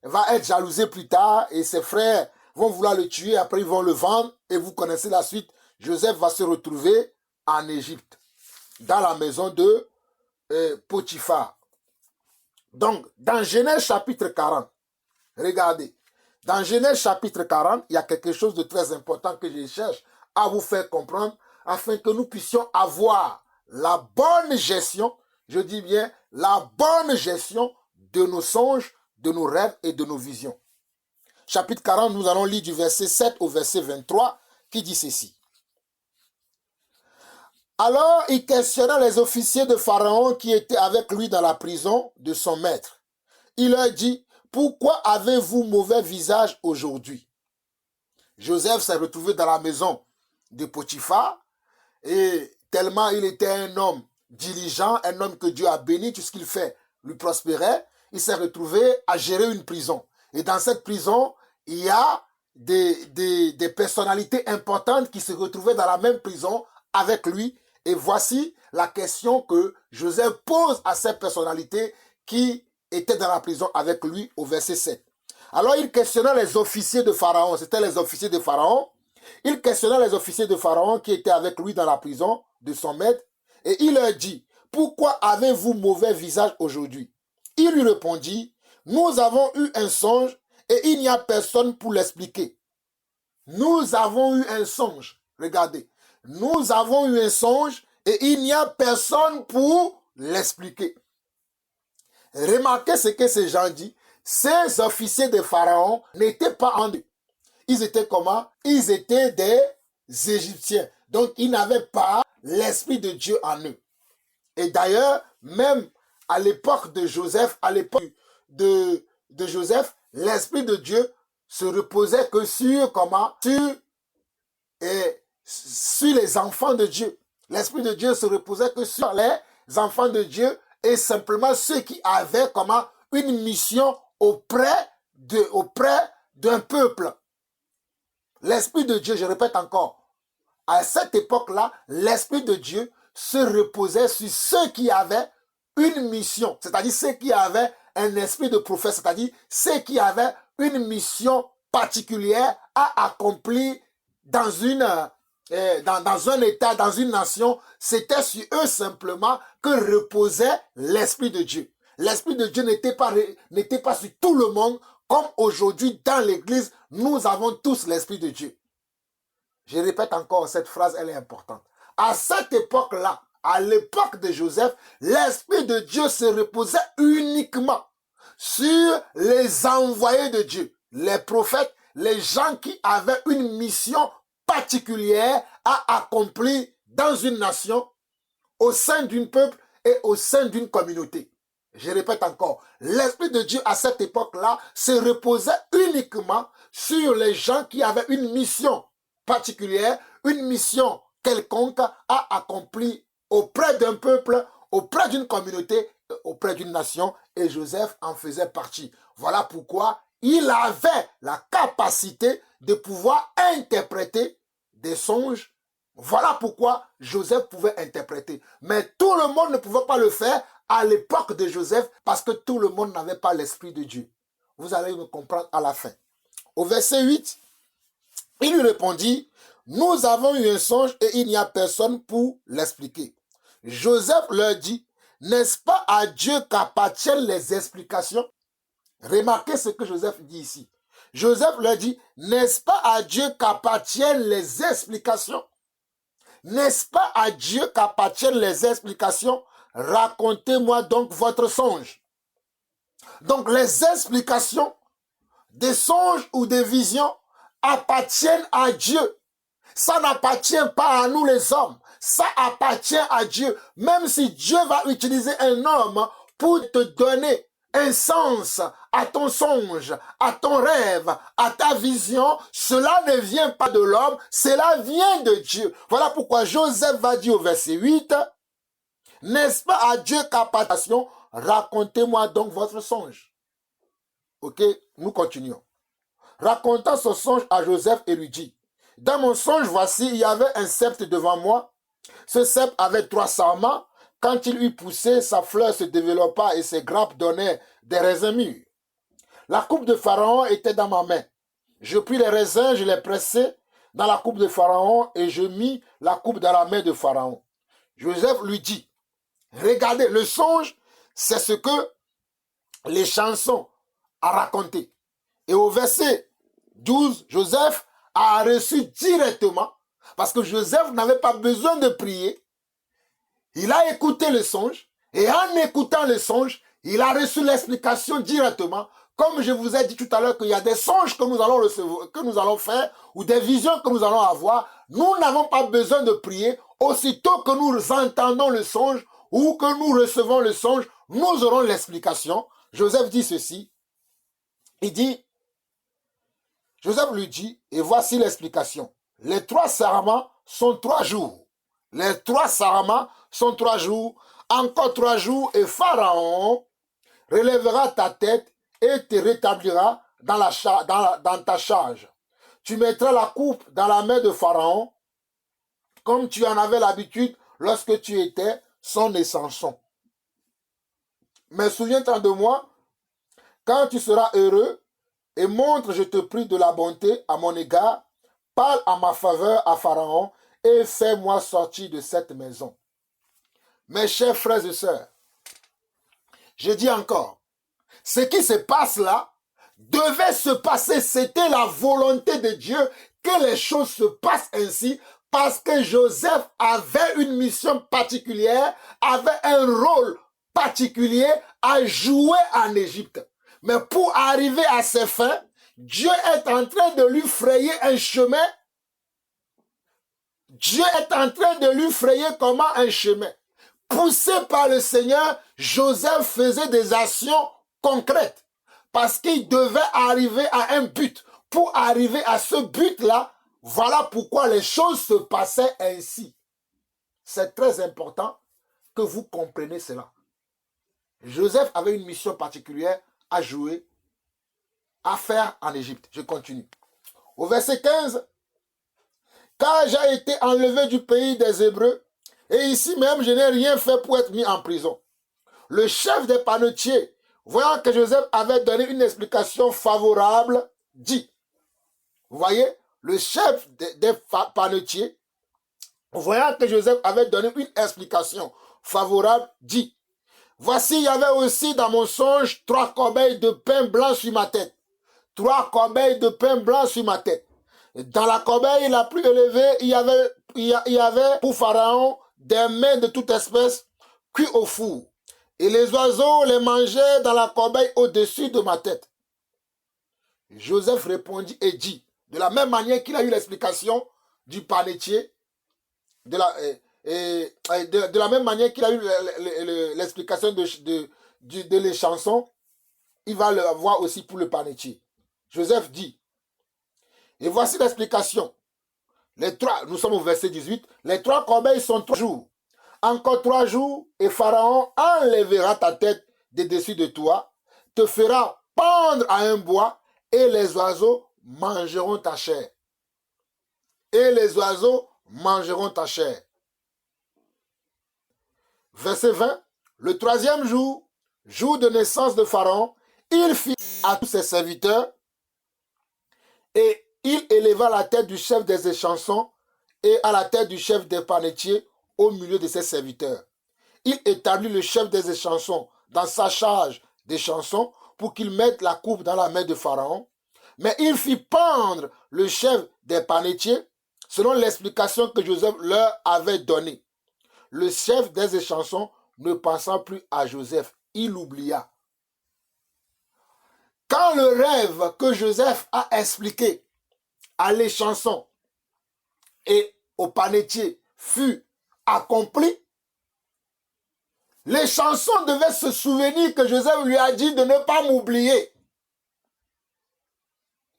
va être jalousé plus tard et ses frères vont vouloir le tuer. Après, ils vont le vendre et vous connaissez la suite. Joseph va se retrouver en Égypte, dans la maison de Potiphar. Donc, dans Genèse chapitre 40, regardez, dans Genèse chapitre 40, il y a quelque chose de très important que je cherche à vous faire comprendre afin que nous puissions avoir la bonne gestion, je dis bien la bonne gestion de nos songes, de nos rêves et de nos visions. Chapitre 40, nous allons lire du verset 7 au verset 23 qui dit ceci. Alors il questionna les officiers de Pharaon qui étaient avec lui dans la prison de son maître. Il leur dit, pourquoi avez-vous mauvais visage aujourd'hui? Joseph s'est retrouvé dans la maison de Potiphar et tellement il était un homme diligent, un homme que Dieu a béni, tout ce qu'il fait lui prospérait, il s'est retrouvé à gérer une prison. Et dans cette prison, il y a des personnalités importantes qui se retrouvaient dans la même prison avec lui. Et voici la question que Joseph pose à ces personnalités qui étaient dans la prison avec lui au verset 7. Alors il questionna les officiers de Pharaon, c'était les officiers de Pharaon, Il questionna les officiers de Pharaon qui étaient avec lui dans la prison de son maître, et il leur dit, pourquoi avez-vous mauvais visage aujourd'hui? Il lui répondit, nous avons eu un songe et il n'y a personne pour l'expliquer. Nous avons eu un songe. Regardez. Nous avons eu un songe et il n'y a personne pour l'expliquer. Remarquez ce que ces gens disent. Ces officiers de Pharaon n'étaient pas en eux. Ils étaient comment? Ils étaient des Égyptiens. Donc, ils n'avaient pas l'Esprit de Dieu en eux. Et d'ailleurs, même à l'époque de Joseph, l'Esprit de Dieu se reposait que sur comment? Sur les enfants de Dieu. L'Esprit de Dieu se reposait que sur les enfants de Dieu et simplement ceux qui avaient comment? Une mission auprès d'un peuple. L'Esprit de Dieu, je répète encore, à cette époque-là, l'Esprit de Dieu se reposait sur ceux qui avaient une mission, c'est-à-dire ceux qui avaient un esprit de prophète, c'est-à-dire ceux qui avaient une mission particulière à accomplir dans un État, dans une nation. C'était sur eux simplement que reposait l'Esprit de Dieu. L'Esprit de Dieu n'était pas sur tout le monde, comme aujourd'hui dans l'Église, nous avons tous l'Esprit de Dieu. Je répète encore, cette phrase, elle est importante. À cette époque-là, à l'époque de Joseph, l'Esprit de Dieu se reposait uniquement sur les envoyés de Dieu, les prophètes, les gens qui avaient une mission particulière à accomplir dans une nation, au sein d'un peuple et au sein d'une communauté. Je répète encore, l'Esprit de Dieu à cette époque-là se reposait uniquement sur les gens qui avaient une mission particulière, une mission quelconque à accomplir auprès d'un peuple, auprès d'une communauté, auprès d'une nation, et Joseph en faisait partie. Voilà pourquoi il avait la capacité de pouvoir interpréter des songes. Voilà pourquoi Joseph pouvait interpréter. Mais tout le monde ne pouvait pas le faire à l'époque de Joseph parce que tout le monde n'avait pas l'Esprit de Dieu. Vous allez me comprendre à la fin. Au verset 8, il lui répondit, nous avons eu un songe et il n'y a personne pour l'expliquer. Joseph leur dit, n'est-ce pas à Dieu qu'appartiennent les explications? Remarquez ce que Joseph dit ici. Joseph leur dit, n'est-ce pas à Dieu qu'appartiennent les explications? N'est-ce pas à Dieu qu'appartiennent les explications? Racontez-moi donc votre songe. Donc les explications des songes ou des visions appartiennent à Dieu. Ça n'appartient pas à nous les hommes. Ça appartient à Dieu. Même si Dieu va utiliser un homme pour te donner un sens à ton songe, à ton rêve, à ta vision, cela ne vient pas de l'homme, cela vient de Dieu. Voilà pourquoi Joseph va dire au verset 8, n'est-ce pas à Dieu qu'appartient? Racontez-moi donc votre songe. Ok, nous continuons. Racontant son songe à Joseph et lui dit, dans mon songe, voici, il y avait un sceptre devant moi. Ce sceptre avait 3 sarments. Quand il eut poussé, sa fleur se développa et ses grappes donnaient des raisins mûrs. La coupe de Pharaon était dans ma main. Je pris les raisins, je les pressai dans la coupe de Pharaon et je mis la coupe dans la main de Pharaon. Joseph lui dit, regardez, le songe, c'est ce que les chansons a raconté. Et au verset 12, Joseph a reçu directement, parce que Joseph n'avait pas besoin de prier. Il a écouté le songe, et en écoutant le songe, il a reçu l'explication directement. Comme je vous ai dit tout à l'heure qu'il y a des songes que nous allons recevoir, que nous allons faire, ou des visions que nous allons avoir, nous n'avons pas besoin de prier. Aussitôt que nous entendons le songe, ou que nous recevons le songe, nous aurons l'explication. Joseph dit ceci, il dit, Joseph lui dit, et voici l'explication. Les 3 sarments sont 3 jours. Les 3 sarments sont 3 jours. Encore 3 jours et Pharaon relèvera ta tête et te rétablira dans ta charge. Tu mettras la coupe dans la main de Pharaon comme tu en avais l'habitude lorsque tu étais son Samson. Mais souviens-toi de moi quand tu seras heureux et montre, je te prie, de la bonté à mon égard, parle en ma faveur à Pharaon et fais-moi sortir de cette maison. Mes chers frères et sœurs, je dis encore, ce qui se passe là devait se passer, c'était la volonté de Dieu que les choses se passent ainsi parce que Joseph avait une mission particulière, avait un rôle particulier à jouer en Égypte. Mais pour arriver à ses fins, Dieu est en train de lui frayer un chemin. Dieu est en train de lui frayer comment un chemin. Poussé par le Seigneur, Joseph faisait des actions concrètes parce qu'il devait arriver à un but. Pour arriver à ce but-là, voilà pourquoi les choses se passaient ainsi. C'est très important que vous compreniez cela. Joseph avait une mission particulière à jouer, à faire en Égypte. Je continue. Au verset 15, « Car j'ai été enlevé du pays des Hébreux, et ici même je n'ai rien fait pour être mis en prison. » Le chef des panetiers, voyant que Joseph avait donné une explication favorable, dit, vous voyez, le chef des panetiers, voyant que Joseph avait donné une explication favorable, dit, voici, il y avait aussi dans mon songe 3 corbeilles de pain blanc sur ma tête. 3 corbeilles de pain blanc sur ma tête. Dans la corbeille la plus élevée, il y avait pour Pharaon des mets de toute espèce cuits au four. Et les oiseaux les mangeaient dans la corbeille au-dessus de ma tête. Joseph répondit et dit, de la même manière qu'il a eu l'explication du panetier, de la même manière qu'il a eu l'explication de les chansons, il va l'avoir aussi pour le panetier. Joseph dit, et voici l'explication. Nous sommes au verset 18. Les 3 corbeilles sont 3 jours. Encore 3 jours, et Pharaon enlèvera ta tête de dessus de toi, te fera pendre à un bois, et les oiseaux mangeront ta chair. Et les oiseaux mangeront ta chair. Verset 20. Le 3e jour, jour de naissance de Pharaon, il fit à tous ses serviteurs, et il éleva la tête du chef des échansons et à la tête du chef des panetiers au milieu de ses serviteurs. Il établit le chef des échansons dans sa charge des chansons pour qu'il mette la coupe dans la main de Pharaon. Mais il fit pendre le chef des panetiers selon l'explication que Joseph leur avait donnée. Le chef des échansons ne pensant plus à Joseph, il l'oublia. Quand le rêve que Joseph a expliqué à l'échanson et au panetier fut accompli, l'échanson devait se souvenir que Joseph lui a dit de ne pas m'oublier,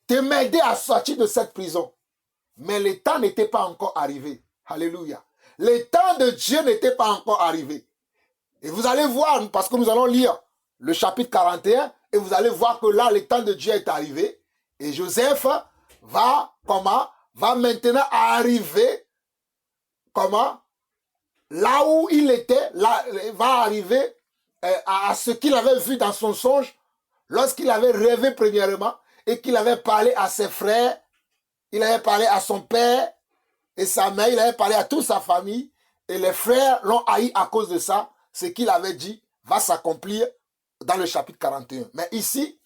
de m'aider à sortir de cette prison. Mais le temps n'était pas encore arrivé. Alléluia. Le temps de Dieu n'était pas encore arrivé. Et vous allez voir, parce que nous allons lire le chapitre 41, et vous allez voir que là, le temps de Dieu est arrivé. Et Joseph va maintenant arriver, là où il était, là, va arriver à ce qu'il avait vu dans son songe, lorsqu'il avait rêvé premièrement, et qu'il avait parlé à ses frères, il avait parlé à son père et sa mère, il avait parlé à toute sa famille, et les frères l'ont haï à cause de ça. Ce qu'il avait dit va s'accomplir dans le chapitre 41. Mais ici,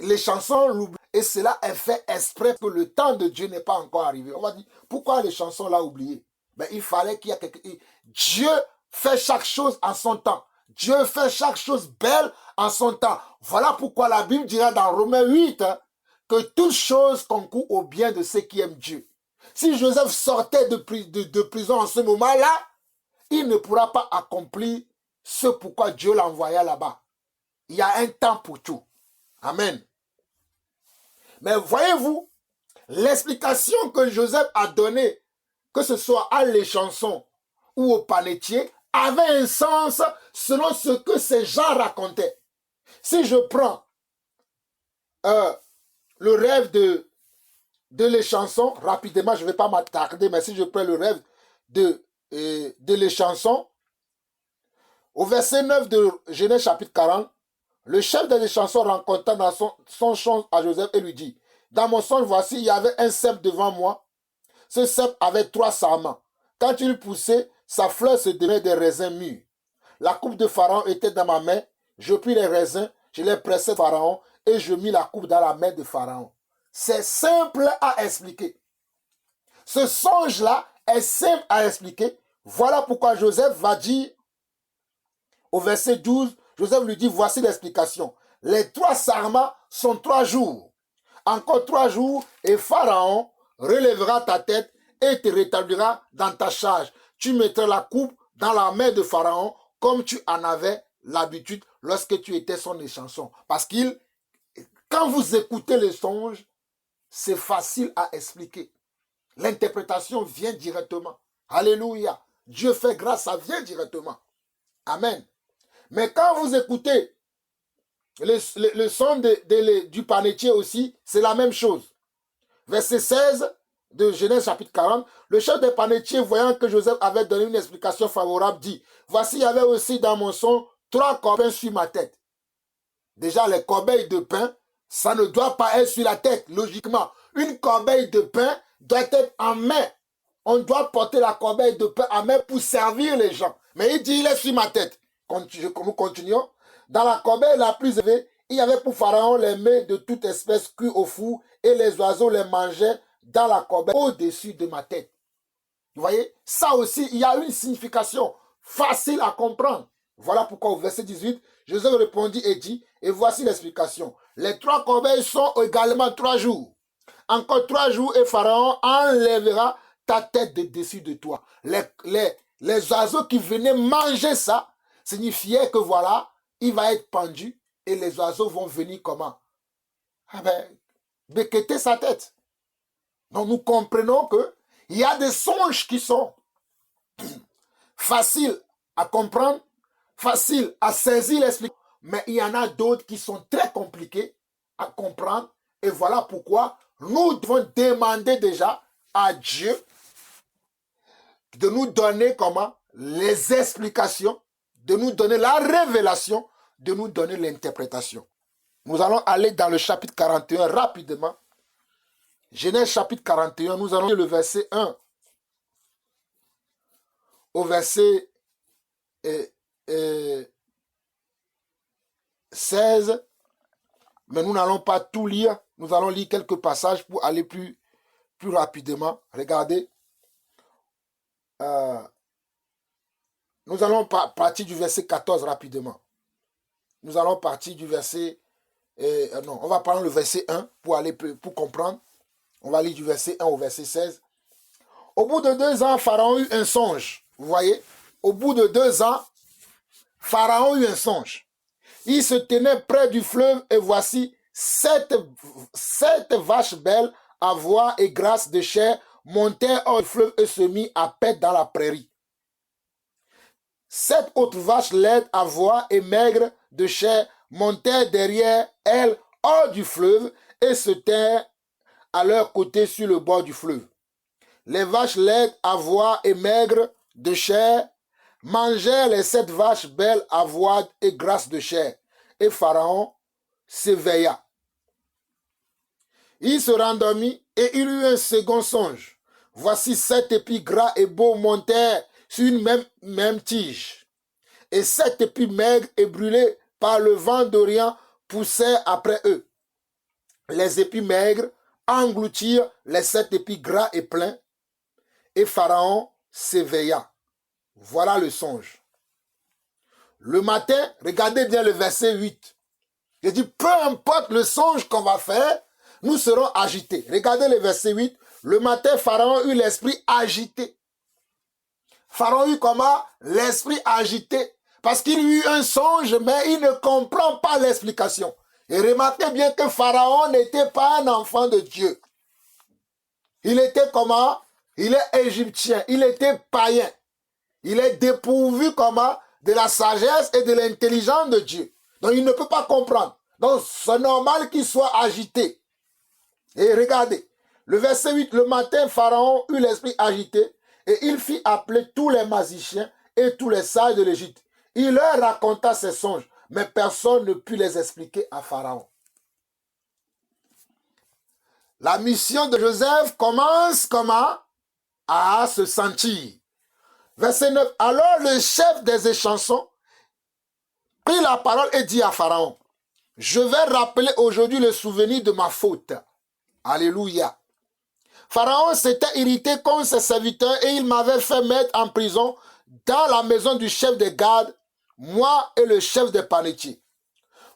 les chansons l'oublient. Et cela est fait exprès que le temps de Dieu n'est pas encore arrivé. On va dire, pourquoi les chansons l'ont oublié? Mais il fallait qu'il y ait quelque... Dieu fait chaque chose en son temps. Dieu fait chaque chose belle en son temps. Voilà pourquoi la Bible dira dans Romains 8 que toute chose concourt au bien de ceux qui aiment Dieu. Si Joseph sortait de prison en ce moment-là, il ne pourra pas accomplir ce pourquoi Dieu l'a envoyé là-bas. Il y a un temps pour tout. Amen. Mais voyez-vous, l'explication que Joseph a donnée, que ce soit à l'échanson ou au panetier, avait un sens selon ce que ces gens racontaient. Si je prends le rêve de l'échanson, rapidement, je ne vais pas m'attarder, mais si je prends le rêve de l'échanson, au verset 9 de Genèse chapitre 40, le chef des échansons rencontra dans son champ à Joseph et lui dit, dans mon songe, voici, il y avait un cep devant moi. Ce cep avait 3 sarments. Quand il poussait, sa fleur se devenait des raisins mûrs. La coupe de Pharaon était dans ma main. Je pris les raisins, je les pressai de Pharaon et je mis la coupe dans la main de Pharaon. C'est simple à expliquer. Ce songe-là est simple à expliquer. Voilà pourquoi Joseph va dire au verset 12, Joseph lui dit, voici l'explication. Les 3 sarments sont 3 jours. Encore 3 jours et Pharaon relèvera ta tête et te rétablira dans ta charge. Tu mettras la coupe dans la main de Pharaon comme tu en avais l'habitude lorsque tu étais son échanson. Parce quand vous écoutez les songes, c'est facile à expliquer. L'interprétation vient directement. Alléluia. Dieu fait grâce, ça vient directement. Amen. Mais quand vous écoutez le son du panetier aussi, c'est la même chose. Verset 16 de Genèse chapitre 40, le chef des panetiers, voyant que Joseph avait donné une explication favorable, dit, voici, il y avait aussi dans mon son 3 corbeilles sur ma tête. Déjà, les corbeilles de pain, ça ne doit pas être sur la tête, logiquement. Une corbeille de pain doit être en main. On doit porter la corbeille de pain en main pour servir les gens. Mais il dit, il est sur ma tête. Nous continuons. Dans la corbeille la plus élevée, il y avait pour Pharaon les mets de toute espèce cuits au four et les oiseaux les mangeaient dans la corbeille au-dessus de ma tête. Vous voyez, ça aussi, il y a une signification facile à comprendre. Voilà pourquoi au verset 18, Joseph répondit et dit, et voici l'explication. Les 3 corbeilles sont également 3 jours. Encore 3 jours et Pharaon enlèvera ta tête de dessus de toi. Les oiseaux qui venaient manger ça signifiait que voilà, il va être pendu et les oiseaux vont venir comment? Ah ben, becqueter sa tête. Donc nous comprenons que il y a des songes qui sont faciles à comprendre, faciles à saisir l'esprit, mais il y en a d'autres qui sont très compliqués à comprendre. Et voilà pourquoi nous devons demander déjà à Dieu de nous donner comment? Les explications, de nous donner la révélation, de nous donner l'interprétation. Nous allons aller dans le chapitre 41 rapidement. Genèse chapitre 41, nous allons lire le verset 1 au verset 16. Mais nous n'allons pas tout lire. Nous allons lire quelques passages pour aller plus rapidement. Regardez. Nous allons partir du verset 14 rapidement. Nous allons partir du verset... non, on va prendre le verset 1 pour comprendre. On va lire du verset 1 au verset 16. Au bout de 2 ans, Pharaon eut un songe. Vous voyez? Au bout de 2 ans, Pharaon eut un songe. Il se tenait près du fleuve et voici 7 vaches belles à voix et grasses de chair montaient hors du fleuve et se mit à paître dans la prairie. 7 autres vaches laides à voix et maigres de chair montaient derrière elles hors du fleuve et se tinrent à leur côté sur le bord du fleuve. Les vaches laides à voix et maigres de chair mangèrent les 7 vaches belles à voix et grasses de chair. Et Pharaon s'éveilla. Il se rendormit et il eut un second songe. Voici 7 épis gras et beaux montèrent sur une même tige. Et 7 épis maigres et brûlés par le vent d'Orient poussèrent après eux. Les épis maigres engloutirent les 7 épis gras et pleins. Et Pharaon s'éveilla. Voilà le songe. Le matin, regardez bien le verset 8. Je dis, peu importe le songe qu'on va faire, nous serons agités. Regardez le verset 8. Le matin, Pharaon eut l'esprit agité. Pharaon eut comment? L'esprit agité. Parce qu'il eut un songe, mais il ne comprend pas l'explication. Et remarquez bien que Pharaon n'était pas un enfant de Dieu. Il était comment? Il est égyptien. Il était païen. Il est dépourvu comment? De la sagesse et de l'intelligence de Dieu. Donc il ne peut pas comprendre. Donc c'est normal qu'il soit agité. Et regardez, le verset 8, le matin, Pharaon eut l'esprit agité et il fit appeler tous les magiciens et tous les sages de l'Égypte. Il leur raconta ses songes, mais personne ne put les expliquer à Pharaon. La mission de Joseph commence comment? À se sentir. Verset 9. Alors le chef des échansons prit la parole et dit à Pharaon, je vais rappeler aujourd'hui le souvenir de ma faute. Alléluia. Pharaon s'était irrité contre ses serviteurs et il m'avait fait mettre en prison dans la maison du chef des gardes, moi et le chef des panetiers.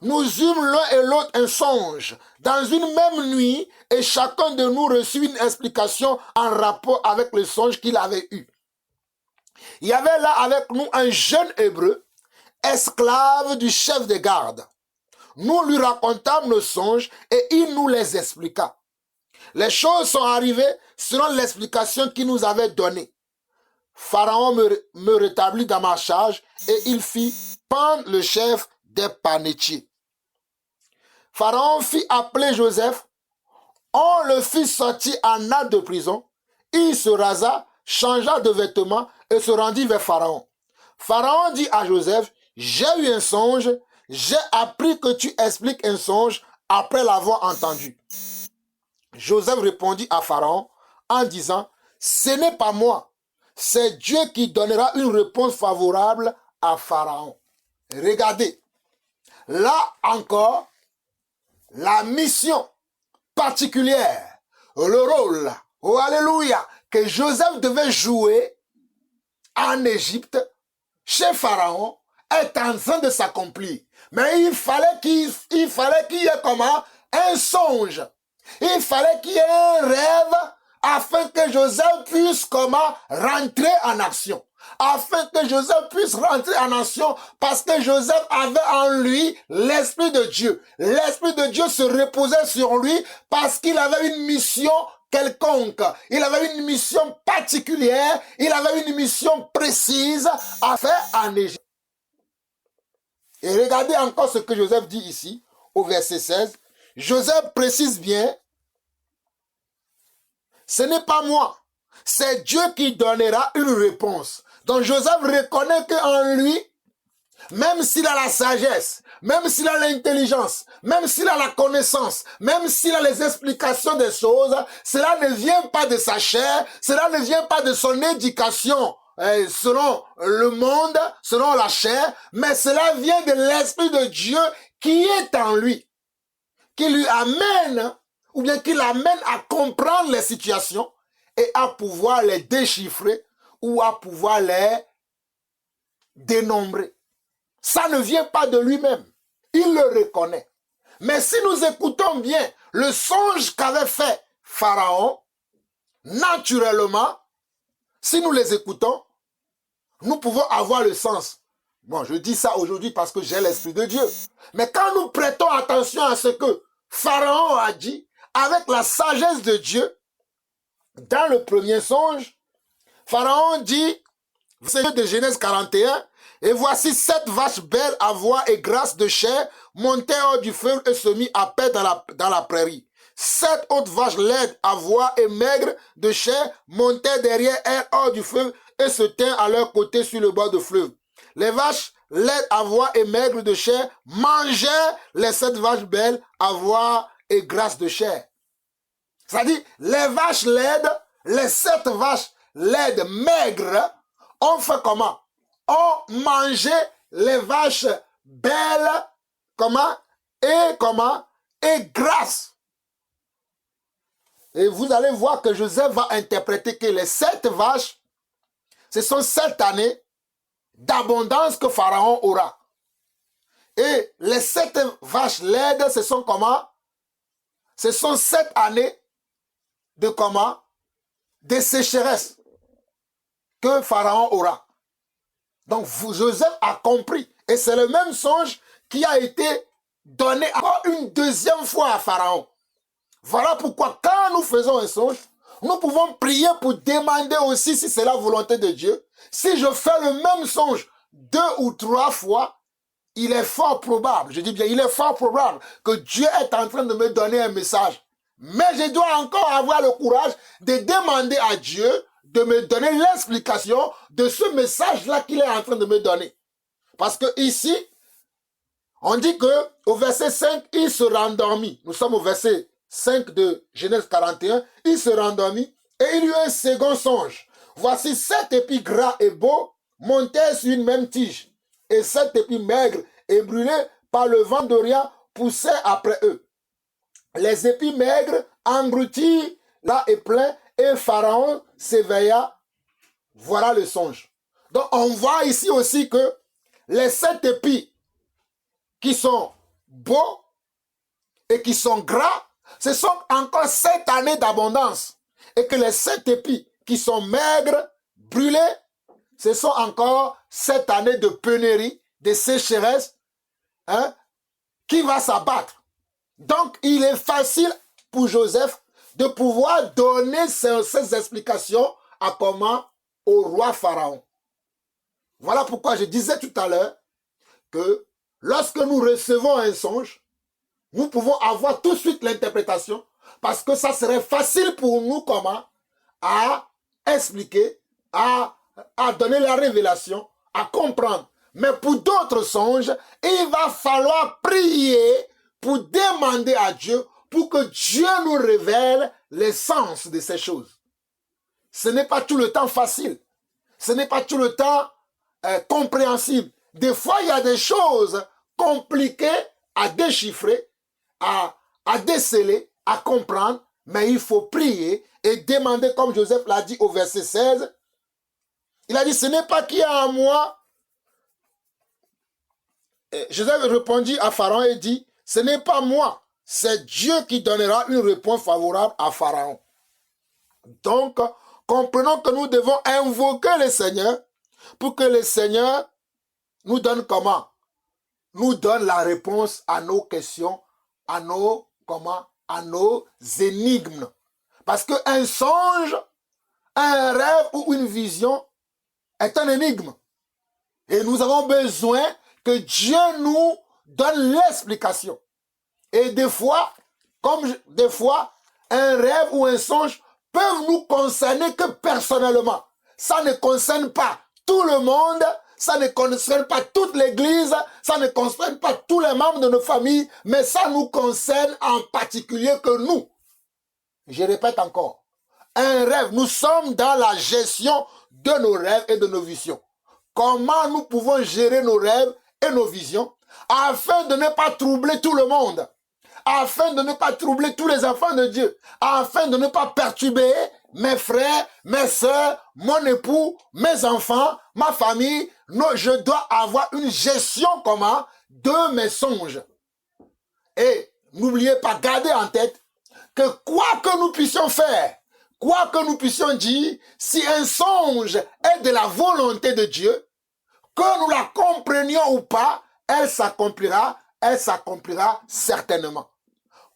Nous eûmes l'un et l'autre un songe dans une même nuit et chacun de nous reçut une explication en rapport avec le songe qu'il avait eu. Il y avait là avec nous un jeune hébreu, esclave du chef des gardes. Nous lui racontâmes nos songes et il nous les expliqua. Les choses sont arrivées selon l'explication qu'il nous avait donnée. Pharaon me rétablit dans ma charge et il fit pendre le chef des panetiers. Pharaon fit appeler Joseph. On le fit sortir en hâte de prison. Il se rasa, changea de vêtements et se rendit vers Pharaon. Pharaon dit à Joseph, j'ai eu un songe, j'ai appris que tu expliques un songe après l'avoir entendu. Joseph répondit à Pharaon en disant, ce n'est pas moi, c'est Dieu qui donnera une réponse favorable à Pharaon. Regardez, là encore, la mission particulière, le rôle, oh alléluia, que Joseph devait jouer en Égypte, chez Pharaon, est en train de s'accomplir. Mais il fallait qu'il y ait comment? Un songe. Il fallait qu'il y ait un rêve afin que Joseph puisse comment? Rentrer en action. Afin que Joseph puisse rentrer en action parce que Joseph avait en lui l'Esprit de Dieu. L'Esprit de Dieu se reposait sur lui parce qu'il avait une mission quelconque. Il avait une mission particulière. Il avait une mission précise à faire en Égypte. Et regardez encore ce que Joseph dit ici au verset 16. Joseph précise bien, ce n'est pas moi, c'est Dieu qui donnera une réponse. Donc Joseph reconnaît qu'en lui, même s'il a la sagesse, même s'il a l'intelligence, même s'il a la connaissance, même s'il a les explications des choses, cela ne vient pas de sa chair, cela ne vient pas de son éducation selon le monde, selon la chair, mais cela vient de l'Esprit de Dieu qui est en lui, qui lui amène, ou bien qui l'amène à comprendre les situations et à pouvoir les déchiffrer ou à pouvoir les dénombrer. Ça ne vient pas de lui-même. Il le reconnaît. Mais si nous écoutons bien le songe qu'avait fait Pharaon, naturellement, si nous les écoutons, nous pouvons avoir le sens. Bon, je dis ça aujourd'hui parce que j'ai l'Esprit de Dieu. Mais quand nous prêtons attention à ce que Pharaon a dit, avec la sagesse de Dieu, dans le premier songe, Pharaon dit, verset de Genèse 41, et voici 7 vaches belles à voix et grasses de chair montèrent hors du feu et se mit à paix dans la prairie. 7 autres vaches laides à voix et maigres de chair montèrent derrière elles hors du feu et se tinrent à leur côté sur le bord du fleuve. Les vaches laides à voix et maigres de chair mangèrent les 7 vaches belles à voix et grasses de chair. C'est-à-dire, les vaches laides, les 7 vaches laides maigres ont fait comment? Ont mangé les vaches belles, comment? Et grasses. Et vous allez voir que Joseph va interpréter que les 7 vaches, ce sont 7 années d'abondance que Pharaon aura. Et les 7 vaches laides, ce sont comment? Ce sont 7 années de comment? De sécheresse que Pharaon aura. Donc Joseph a compris. Et c'est le même songe qui a été donné encore une deuxième fois à Pharaon. Voilà pourquoi quand nous faisons un songe, nous pouvons prier pour demander aussi si c'est la volonté de Dieu. Si je fais le même songe 2 ou 3 fois, il est fort probable, je dis bien, il est fort probable que Dieu est en train de me donner un message. Mais je dois encore avoir le courage de demander à Dieu de me donner l'explication de ce message-là qu'il est en train de me donner. Parce que ici, on dit que au verset 5, il se rendormit. Nous sommes au verset 5 de Genèse 41, il se rendormit et il eut un second songe. Voici 7 épis gras et beaux montaient sur une même tige, et 7 épis maigres et brûlés par le vent d'Orient poussaient après eux. Les épis maigres engloutirent là et plein, et Pharaon s'éveilla. Voilà le songe. Donc on voit ici aussi que les 7 épis qui sont beaux et qui sont gras, ce sont encore 7 années d'abondance. Et que les 7 épis qui sont maigres, brûlés, ce sont encore 7 années de pénurie, de sécheresse, hein, qui va s'abattre. Donc, il est facile pour Joseph de pouvoir donner ces explications à comment au roi Pharaon. Voilà pourquoi je disais tout à l'heure que lorsque nous recevons un songe, nous pouvons avoir tout de suite l'interprétation parce que ça serait facile pour nous comment à expliquer, à donner la révélation, à comprendre. Mais pour d'autres songes, il va falloir prier pour demander à Dieu pour que Dieu nous révèle les sens de ces choses. Ce n'est pas tout le temps facile. Ce n'est pas tout le temps compréhensible. Des fois, il y a des choses compliquées à déchiffrer, à déceler, à comprendre, mais il faut prier et demander, comme Joseph l'a dit au verset 16. Il a dit, ce n'est pas qui a en moi. Et Joseph répondit à Pharaon et dit, ce n'est pas moi, c'est Dieu qui donnera une réponse favorable à Pharaon. Donc, comprenons que nous devons invoquer le Seigneur pour que le Seigneur nous donne comment? Nous donne la réponse à nos questions, à nos énigmes. Parce qu'un songe, un rêve ou une vision est un énigme. Et nous avons besoin que Dieu nous donne l'explication. Et des fois, un rêve ou un songe peuvent nous concerner que personnellement. Ça ne concerne pas tout le monde, ça ne concerne pas toute l'Église, ça ne concerne pas tous les membres de nos familles, mais ça nous concerne en particulier que nous. Je répète encore, un rêve, nous sommes dans la gestion de nos rêves et de nos visions. Comment nous pouvons gérer nos rêves et nos visions afin de ne pas troubler tout le monde, afin de ne pas troubler tous les enfants de Dieu, afin de ne pas perturber mes frères, mes soeurs, mon époux, mes enfants, ma famille. Non, je dois avoir une gestion comment de mes songes. Et n'oubliez pas, gardez en tête que quoi que nous puissions faire, quoi que nous puissions dire, si un songe est de la volonté de Dieu, que nous la comprenions ou pas, elle s'accomplira certainement.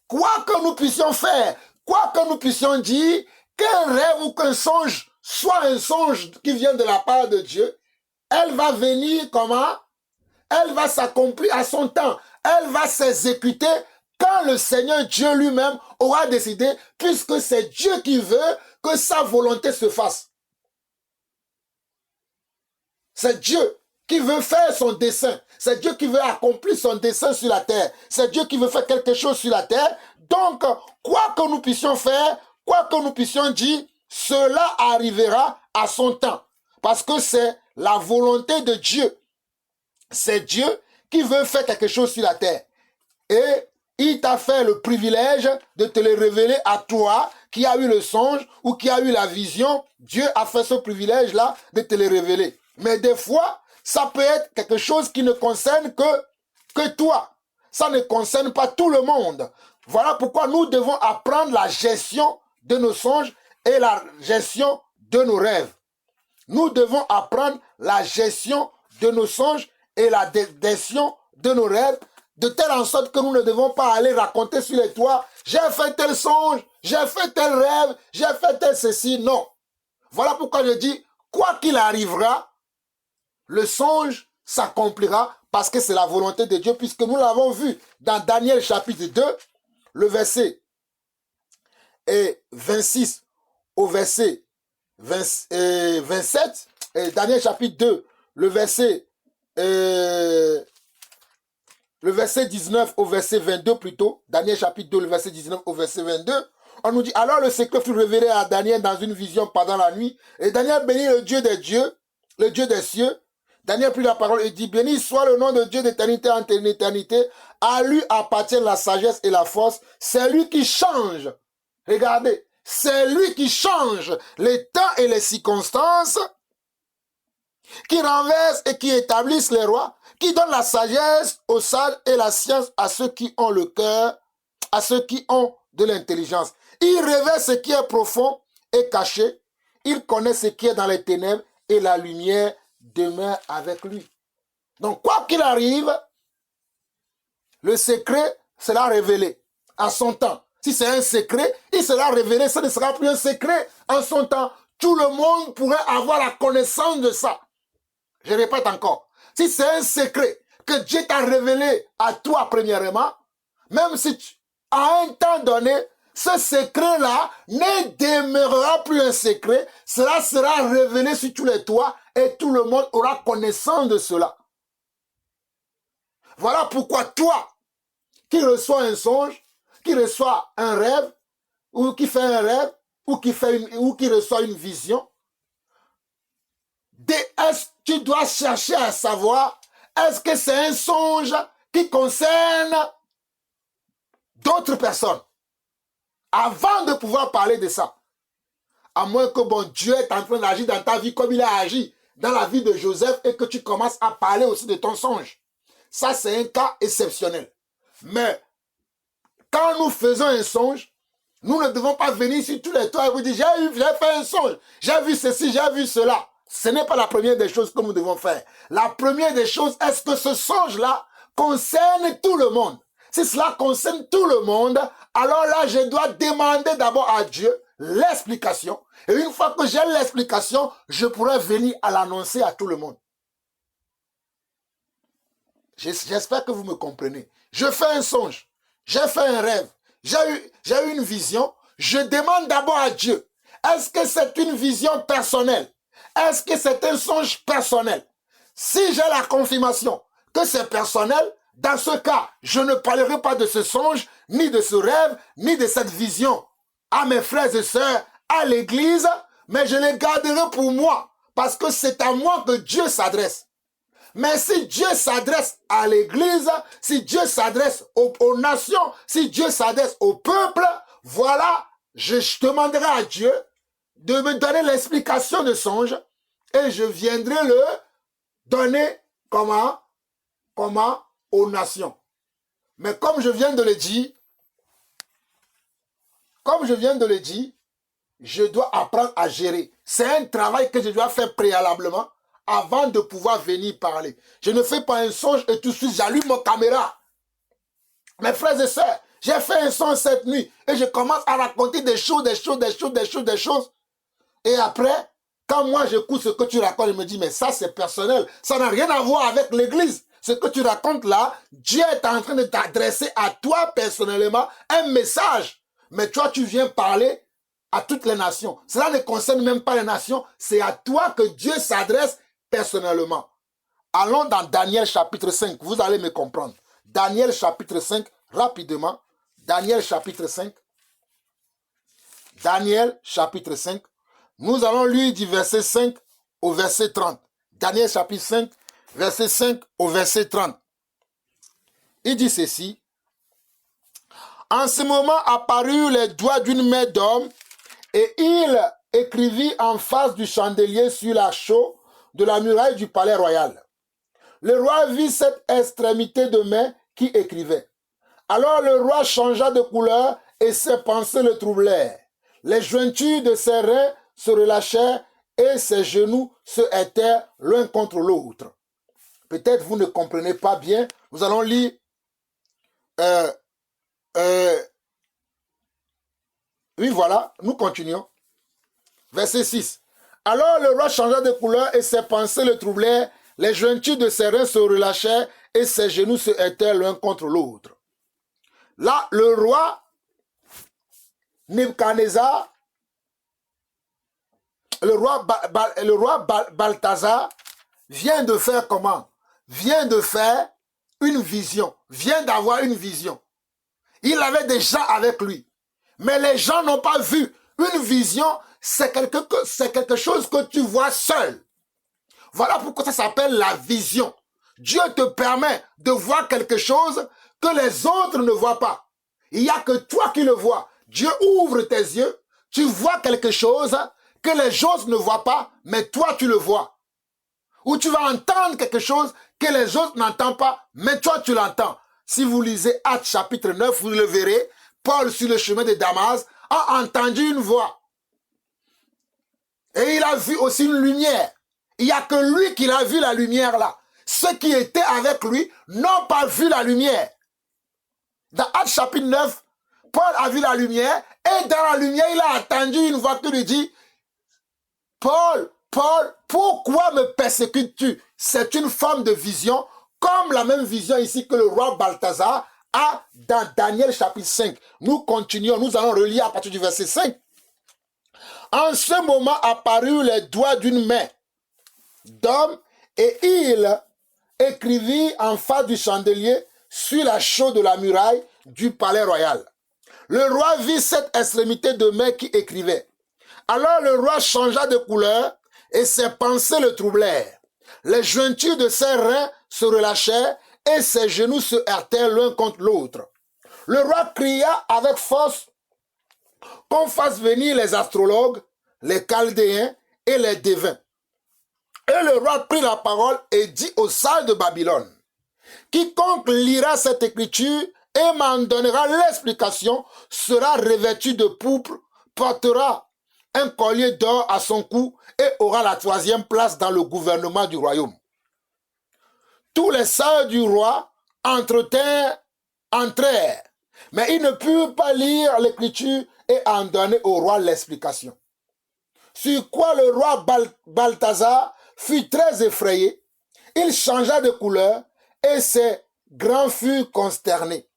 Quoi que nous puissions faire, quoi que nous puissions dire, qu'un rêve ou qu'un songe soit un songe qui vient de la part de Dieu, elle va venir comment? Elle va s'accomplir à son temps. Elle va s'exécuter quand le Seigneur Dieu lui-même aura décidé, puisque c'est Dieu qui veut que sa volonté se fasse. C'est Dieu qui veut faire son dessein. C'est Dieu qui veut accomplir son dessein sur la terre. C'est Dieu qui veut faire quelque chose sur la terre. Donc, quoi que nous puissions faire, quoi que nous puissions dire, cela arrivera à son temps. Parce que c'est la volonté de Dieu. C'est Dieu qui veut faire quelque chose sur la terre. Et il t'a fait le privilège de te le révéler à toi, qui a eu le songe ou qui a eu la vision. Dieu a fait ce privilège-là de te le révéler. Mais des fois, ça peut être quelque chose qui ne concerne que toi. Ça ne concerne pas tout le monde. Voilà pourquoi nous devons apprendre la gestion de nos songes et la gestion de nos rêves. Nous devons apprendre la gestion de nos songes et la gestion de nos rêves, de telle en sorte que nous ne devons pas aller raconter sur les toits, j'ai fait tel songe, j'ai fait tel rêve, j'ai fait tel ceci. Non. Voilà pourquoi je dis, quoi qu'il arrivera, le songe s'accomplira parce que c'est la volonté de Dieu, puisque nous l'avons vu dans Daniel chapitre 2, le verset 26 au verset 27, et Daniel chapitre 2, le verset le verset 19 au verset 22 plutôt, Daniel chapitre 2, le verset 19 au verset 22, on nous dit, alors le secret fut révélé à Daniel dans une vision pendant la nuit, et Daniel bénit le Dieu des dieux, le Dieu des cieux. Daniel prit la parole et dit, béni soit le nom de Dieu d'éternité en éternité, à lui appartient la sagesse et la force, c'est lui qui change. Regardez, c'est lui qui change les temps et les circonstances, qui renverse et qui établisse les rois, qui donne la sagesse aux sages et la science à ceux qui ont le cœur, à ceux qui ont de l'intelligence. Il révèle ce qui est profond et caché. Il connaît ce qui est dans les ténèbres et la lumière demeure avec lui. Donc, quoi qu'il arrive, le secret sera révélé à son temps. Si c'est un secret, il sera révélé, ce ne sera plus un secret en son temps. Tout le monde pourrait avoir la connaissance de ça. Je répète encore, si c'est un secret que Dieu t'a révélé à toi premièrement, même si à un temps donné, ce secret-là ne demeurera plus un secret, cela sera révélé sur tous les toits et tout le monde aura connaissance de cela. Voilà pourquoi toi, qui reçois un songe, qui reçoit un rêve, ou qui fait un rêve, ou qui reçoit une vision, tu dois chercher à savoir, est-ce que c'est un songe qui concerne d'autres personnes? Avant de pouvoir parler de ça. À moins que bon Dieu est en train d'agir dans ta vie comme il a agi dans la vie de Joseph et que tu commences à parler aussi de ton songe. Ça, c'est un cas exceptionnel. Mais quand nous faisons un songe, nous ne devons pas venir sur tous les toits et vous dire, j'ai fait un songe, j'ai vu ceci, j'ai vu cela. Ce n'est pas la première des choses que nous devons faire. La première des choses, est-ce que ce songe-là concerne tout le monde? Si cela concerne tout le monde, alors là, je dois demander d'abord à Dieu l'explication. Et une fois que j'ai l'explication, je pourrai venir à l'annoncer à tout le monde. J'espère que vous me comprenez. Je fais un songe, j'ai fait un rêve, j'ai eu une vision. Je demande d'abord à Dieu, est-ce que c'est une vision personnelle? Est-ce que c'est un songe personnel? Si j'ai la confirmation que c'est personnel, dans ce cas, je ne parlerai pas de ce songe, ni de ce rêve, ni de cette vision à mes frères et sœurs, à l'église, mais je les garderai pour moi, parce que c'est à moi que Dieu s'adresse. Mais si Dieu s'adresse à l'église, si Dieu s'adresse aux nations, si Dieu s'adresse au peuple, voilà, je demanderai à Dieu de me donner l'explication de songe et je viendrai le donner comment aux nations. Mais comme je viens de le dire, je dois apprendre à gérer. C'est un travail que je dois faire préalablement avant de pouvoir venir parler. Je ne fais pas un songe et tout de suite j'allume mon caméra. Mes frères et sœurs, j'ai fait un songe cette nuit et je commence à raconter des choses. Et après, quand moi j'écoute ce que tu racontes, je me dis, mais ça c'est personnel, ça n'a rien à voir avec l'église. Ce que tu racontes là, Dieu est en train de t'adresser à toi personnellement un message. Mais toi, tu viens parler à toutes les nations. Cela ne concerne même pas les nations, c'est à toi que Dieu s'adresse personnellement. Allons dans Daniel chapitre 5, vous allez me comprendre. Daniel chapitre 5, rapidement. Daniel chapitre 5. Daniel chapitre 5. Nous allons lire du verset 5 au verset 30. Daniel chapitre 5, verset 5 au verset 30. Il dit ceci. En ce moment apparurent les doigts d'une main d'homme et il écrivit en face du chandelier sur la chaux de la muraille du palais royal. Le roi vit cette extrémité de main qui écrivait. Alors le roi changea de couleur et ses pensées le troublèrent. Les jointures de ses reins se relâchèrent et ses genoux se heurtèrent l'un contre l'autre. Peut-être vous ne comprenez pas bien. Nous allons lire oui, voilà, nous continuons. Verset 6. Alors le roi changea de couleur et ses pensées le troublèrent. Les jointures de ses reins se relâchèrent et ses genoux se heurtèrent l'un contre l'autre. Là, le roi Nebuchadnezzar, le roi Balthazar vient de faire comment? Vient de faire une vision, vient d'avoir une vision. Il avait des gens avec lui. Mais les gens n'ont pas vu. Une vision, c'est quelque chose que tu vois seul. Voilà pourquoi ça s'appelle la vision. Dieu te permet de voir quelque chose que les autres ne voient pas. Il n'y a que toi qui le vois. Dieu ouvre tes yeux, tu vois quelque chose que les autres ne voient pas, mais toi tu le vois. Ou tu vas entendre quelque chose que les autres n'entendent pas, mais toi tu l'entends. Si vous lisez Actes chapitre 9, vous le verrez, Paul sur le chemin de Damas a entendu une voix. Et il a vu aussi une lumière. Il n'y a que lui qui a vu la lumière là. Ceux qui étaient avec lui n'ont pas vu la lumière. Dans Actes chapitre 9, Paul a vu la lumière et dans la lumière, il a entendu une voix qui lui dit « Paul, Paul, pourquoi me persécutes-tu » C'est une forme de vision, comme la même vision ici que le roi Balthazar a dans Daniel chapitre 5. Nous continuons, nous allons relire à partir du verset 5. En ce moment apparurent les doigts d'une main d'homme et il écrivit en face du chandelier sur la chaude de la muraille du palais royal. Le roi vit cette extrémité de main qui écrivait. Alors le roi changea de couleur et ses pensées le troublèrent. Les jointures de ses reins se relâchèrent et ses genoux se heurtèrent l'un contre l'autre. Le roi cria avec force qu'on fasse venir les astrologues, les chaldéens et les devins. Et le roi prit la parole et dit aux sages de Babylone, « Quiconque lira cette écriture et m'en donnera l'explication sera revêtu de pourpre, portera un collier d'or à son cou et aura la 3e place dans le gouvernement du royaume. » Tous les sages du roi entrèrent, mais ils ne purent pas lire l'écriture et en donner au roi l'explication. Sur quoi le roi Balthazar fut très effrayé, il changea de couleur et ses grands furent consternés.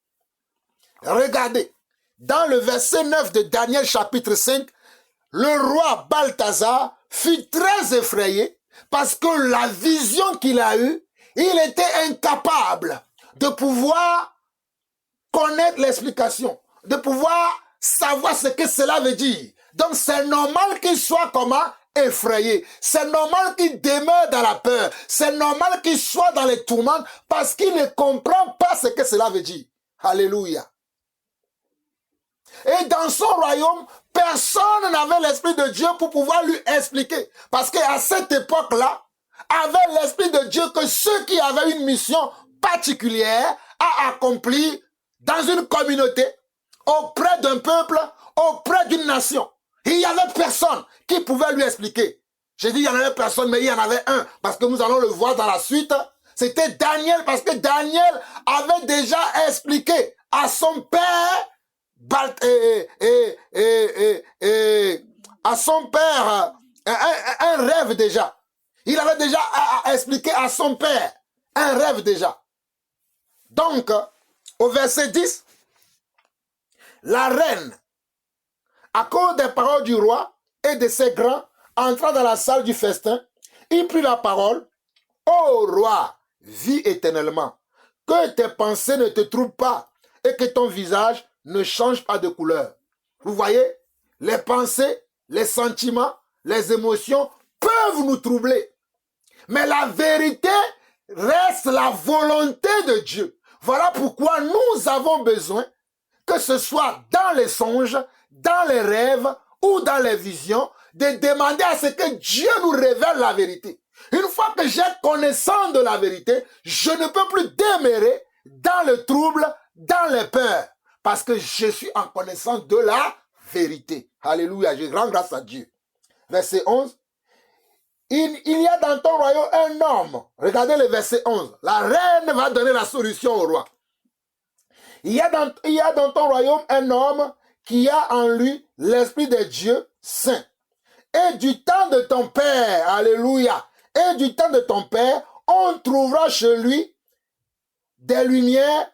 Regardez, dans le verset 9 de Daniel chapitre 5, le roi Balthazar fut très effrayé parce que la vision qu'il a eue, il était incapable de pouvoir connaître l'explication, de pouvoir savoir ce que cela veut dire. Donc c'est normal qu'il soit comment? Effrayé. C'est normal qu'il demeure dans la peur. C'est normal qu'il soit dans les tourments parce qu'il ne comprend pas ce que cela veut dire. Alléluia. Et dans son royaume, personne n'avait l'Esprit de Dieu pour pouvoir lui expliquer. Parce qu'à cette époque-là, avait l'Esprit de Dieu que ceux qui avaient une mission particulière à accomplir dans une communauté, auprès d'un peuple, auprès d'une nation. Il n'y avait personne qui pouvait lui expliquer. J'ai dit il y en avait personne, mais il y en avait un. Parce que nous allons le voir dans la suite. C'était Daniel, parce que Daniel avait déjà expliqué à son père, à son père, un rêve déjà. Il avait déjà expliqué à son père un rêve déjà. Donc, au verset 10, la reine, à cause des paroles du roi et de ses grands, entra dans la salle du festin. Il prit la parole. Ô roi, vis éternellement. Que tes pensées ne te troublent pas et que ton visage ne change pas de couleur. Vous voyez, les pensées, les sentiments, les émotions peuvent nous troubler. Mais la vérité reste la volonté de Dieu. Voilà pourquoi nous avons besoin, que ce soit dans les songes, dans les rêves ou dans les visions, de demander à ce que Dieu nous révèle la vérité. Une fois que j'ai connaissance de la vérité, je ne peux plus demeurer dans le trouble, dans les peurs, parce que je suis en connaissance de la vérité. Alléluia, je rends grâce à Dieu. Verset 11. Il y a dans ton royaume un homme. Regardez le verset 11. La reine va donner la solution au roi. Il y a dans ton royaume un homme qui a en lui l'esprit de Dieu saint. Et du temps de ton père, alléluia, et du temps de ton père, on trouvera chez lui des lumières,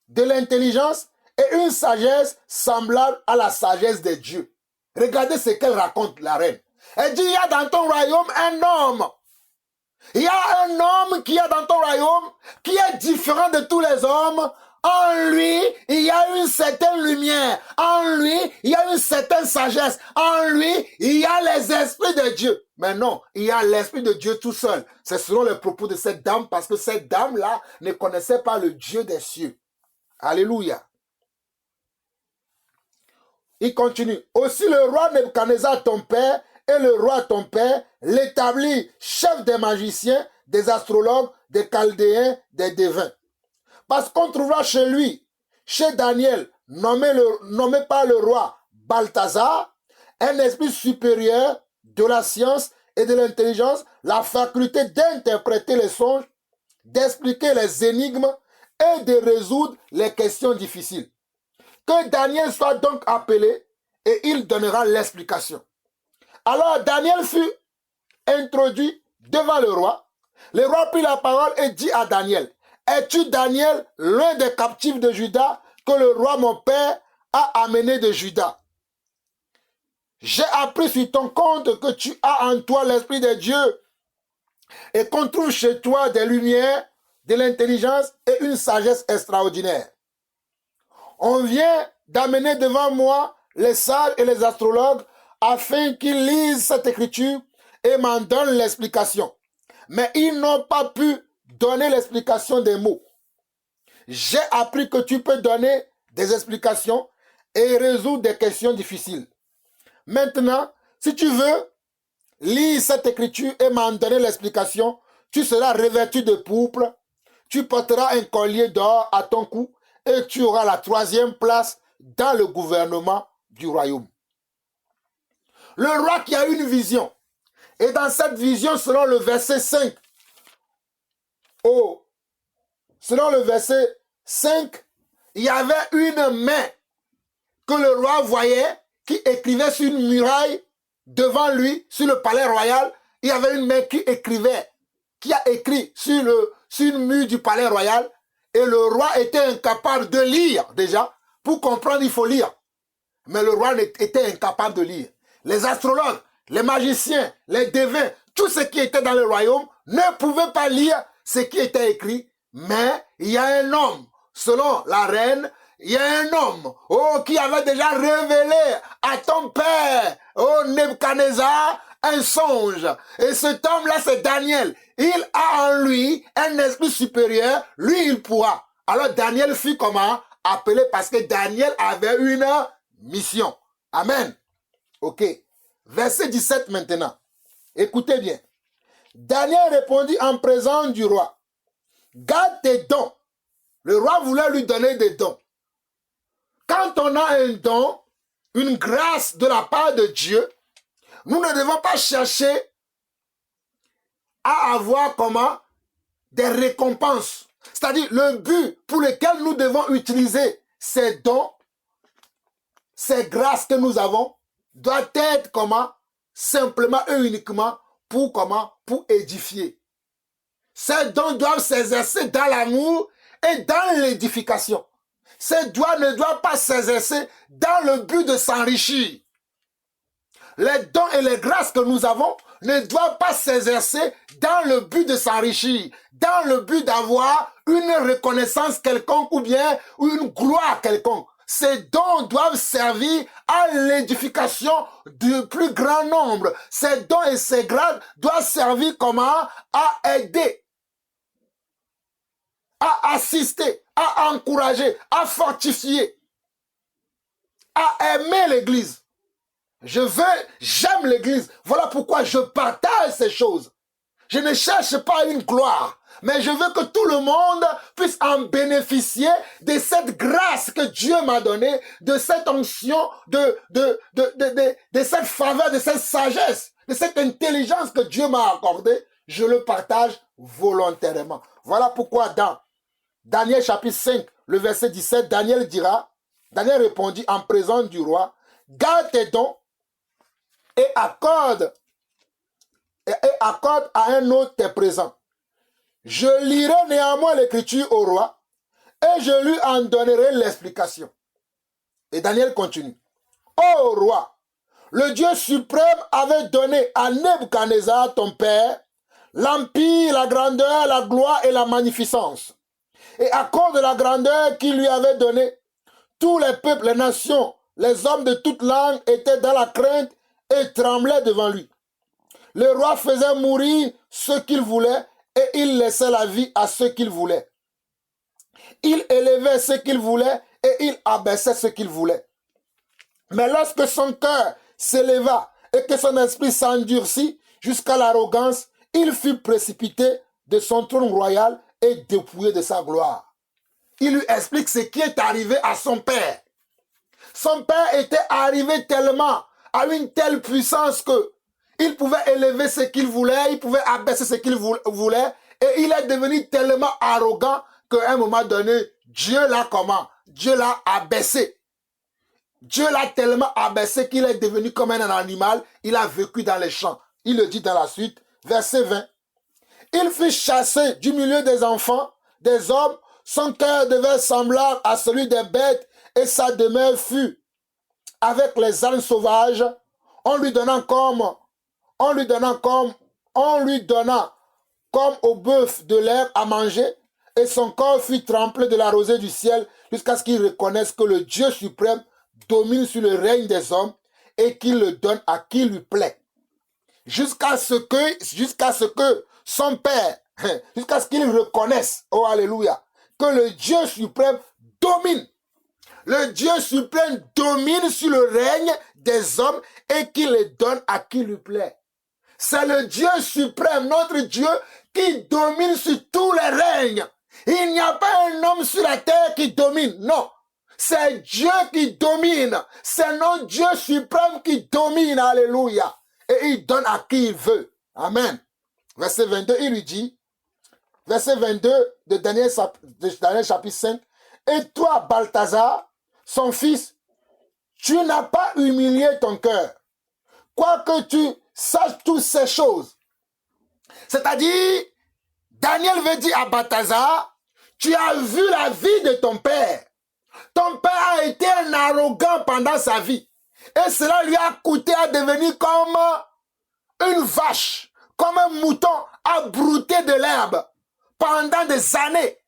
de l'intelligence et une sagesse semblable à la sagesse de Dieu. Regardez ce qu'elle raconte, la reine. Elle dit, il y a dans ton royaume un homme Il y a un homme qui est dans ton royaume, qui est différent de tous les hommes. En lui, il y a une certaine lumière. En lui, il y a une certaine sagesse. En lui, il y a les esprits de Dieu. Mais non, il y a l'esprit de Dieu tout seul. C'est selon les propos de cette dame, parce que cette dame-là ne connaissait pas le Dieu des cieux. Alléluia. Il continue. Aussi le roi Nebuchadnezzar, ton père, et le roi ton père, l'établit chef des magiciens, des astrologues, des chaldéens, des devins. Parce qu'on trouvera chez lui, chez Daniel, nommé par le roi Balthazar, un esprit supérieur de la science et de l'intelligence, la faculté d'interpréter les songes, d'expliquer les énigmes et de résoudre les questions difficiles. Que Daniel soit donc appelé et il donnera l'explication. Alors Daniel fut introduit devant le roi. Le roi prit la parole et dit à Daniel, « Es-tu Daniel, l'un des captifs de Juda, que le roi mon père a amené de Juda? J'ai appris sur ton compte que tu as en toi l'Esprit de Dieu et qu'on trouve chez toi des lumières, de l'intelligence et une sagesse extraordinaire. On vient d'amener devant moi les sages et les astrologues afin qu'ils lisent cette écriture et m'en donnent l'explication. Mais ils n'ont pas pu donner l'explication des mots. J'ai appris que tu peux donner des explications et résoudre des questions difficiles. Maintenant, si tu veux lire cette écriture et m'en donner l'explication, tu seras revêtu de pourpre, tu porteras un collier d'or à ton cou et tu auras la 3e place dans le gouvernement du royaume. Le roi qui a une vision, et dans cette vision, selon le verset 5, selon le verset 5, il y avait une main que le roi voyait qui écrivait sur une muraille devant lui, sur le palais royal. Il y avait une main qui écrivait, qui a écrit sur une mur du palais royal. Et le roi était incapable de lire déjà. Pour comprendre, il faut lire. Mais le roi était incapable de lire. Les astrologues, les magiciens, les devins, tout ce qui était dans le royaume ne pouvaient pas lire ce qui était écrit. Mais il y a un homme, selon la reine, il y a un homme qui avait déjà révélé à ton père, Nebuchadnezzar, un songe. Et cet homme-là, c'est Daniel. Il a en lui un esprit supérieur. Lui, il pourra. Alors Daniel fut comment? Appelé parce que Daniel avait une mission. Amen. Ok. Verset 17 maintenant. Écoutez bien. Daniel répondit en présence du roi. Garde tes dons. Le roi voulait lui donner des dons. Quand on a un don, une grâce de la part de Dieu, nous ne devons pas chercher à avoir comment? Des récompenses. C'est-à-dire le but pour lequel nous devons utiliser ces dons, ces grâces que nous avons, doit être comment? Simplement et uniquement pour comment? Pour édifier. Ces dons doivent s'exercer dans l'amour et dans l'édification. Ces dons ne doivent pas s'exercer dans le but de s'enrichir. Les dons et les grâces que nous avons ne doivent pas s'exercer dans le but de s'enrichir, dans le but d'avoir une reconnaissance quelconque ou bien une gloire quelconque. Ces dons doivent servir à l'édification du plus grand nombre. Ces dons et ces grâces doivent servir comment? À aider, à assister, à encourager, à fortifier, à aimer l'Église. J'aime l'Église. Voilà pourquoi je partage ces choses. Je ne cherche pas une gloire, mais je veux que tout le monde puisse en bénéficier de cette grâce que Dieu m'a donnée, de cette onction, de cette faveur, de cette sagesse, de cette intelligence que Dieu m'a accordée. Je le partage volontairement. Voilà pourquoi dans Daniel chapitre 5, le verset 17, Daniel répondit en présence du roi, garde tes dons et accorde à un autre tes présents. Je lirai néanmoins l'écriture au roi et je lui en donnerai l'explication. Et Daniel continue. Ô roi, le Dieu suprême avait donné à Nebuchadnezzar ton père l'empire, la grandeur, la gloire et la magnificence. Et à cause de la grandeur qu'il lui avait donnée, tous les peuples, les nations, les hommes de toute langue étaient dans la crainte et tremblaient devant lui. Le roi faisait mourir ceux qu'il voulait et il laissait la vie à ceux qu'il voulait. Il élevait ce qu'il voulait et il abaissait ce qu'il voulait. Mais lorsque son cœur s'éleva et que son esprit s'endurcit jusqu'à l'arrogance, il fut précipité de son trône royal et dépouillé de sa gloire. Il lui explique ce qui est arrivé à son père. Son père était arrivé tellement à une telle puissance que il pouvait élever ce qu'il voulait, il pouvait abaisser ce qu'il voulait, et il est devenu tellement arrogant qu'à un moment donné, Dieu l'a comment? Dieu l'a abaissé. Dieu l'a tellement abaissé qu'il est devenu comme un animal, il a vécu dans les champs. Il le dit dans la suite, verset 20. Il fut chassé du milieu des enfants, des hommes, son cœur devait sembler à celui des bêtes, et sa demeure fut avec les ânes sauvages, on lui donna comme au bœuf de l'herbe à manger, et son corps fut trempé de la rosée du ciel jusqu'à ce qu'il reconnaisse que le Dieu suprême domine sur le règne des hommes et qu'il le donne à qui lui plaît. Jusqu'à ce que son père, jusqu'à ce qu'il reconnaisse, oh alléluia, que le Dieu suprême domine. Le Dieu suprême domine sur le règne des hommes et qu'il le donne à qui lui plaît. C'est le Dieu suprême, notre Dieu, qui domine sur tous les règnes. Il n'y a pas un homme sur la terre qui domine, non. C'est Dieu qui domine. C'est notre Dieu suprême qui domine, alléluia. Et il donne à qui il veut. Amen. Verset 22, il lui dit, verset 22 de Daniel chapitre 5, et toi, Balthazar, son fils, tu n'as pas humilié ton cœur, quoique tu saches toutes ces choses. C'est-à-dire, Daniel veut dire à Balthazar, tu as vu la vie de ton père. Ton père a été un arrogant pendant sa vie. Et cela lui a coûté à devenir comme une vache, comme un mouton à brouter de l'herbe pendant des années.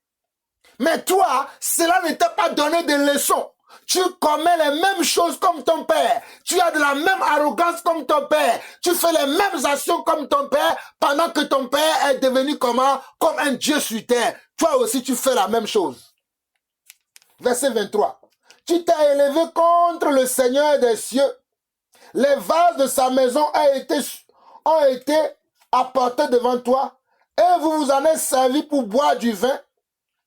Mais toi, cela ne t'a pas donné de leçon. Tu commets les mêmes choses comme ton père. Tu as de la même arrogance comme ton père. Tu fais les mêmes actions comme ton père pendant que ton père est devenu comment? Comme un Dieu sur terre. Toi aussi, tu fais la même chose. Verset 23. Tu t'es élevé contre le Seigneur des cieux. Les vases de sa maison ont été apportés devant toi et vous vous en êtes servi pour boire du vin.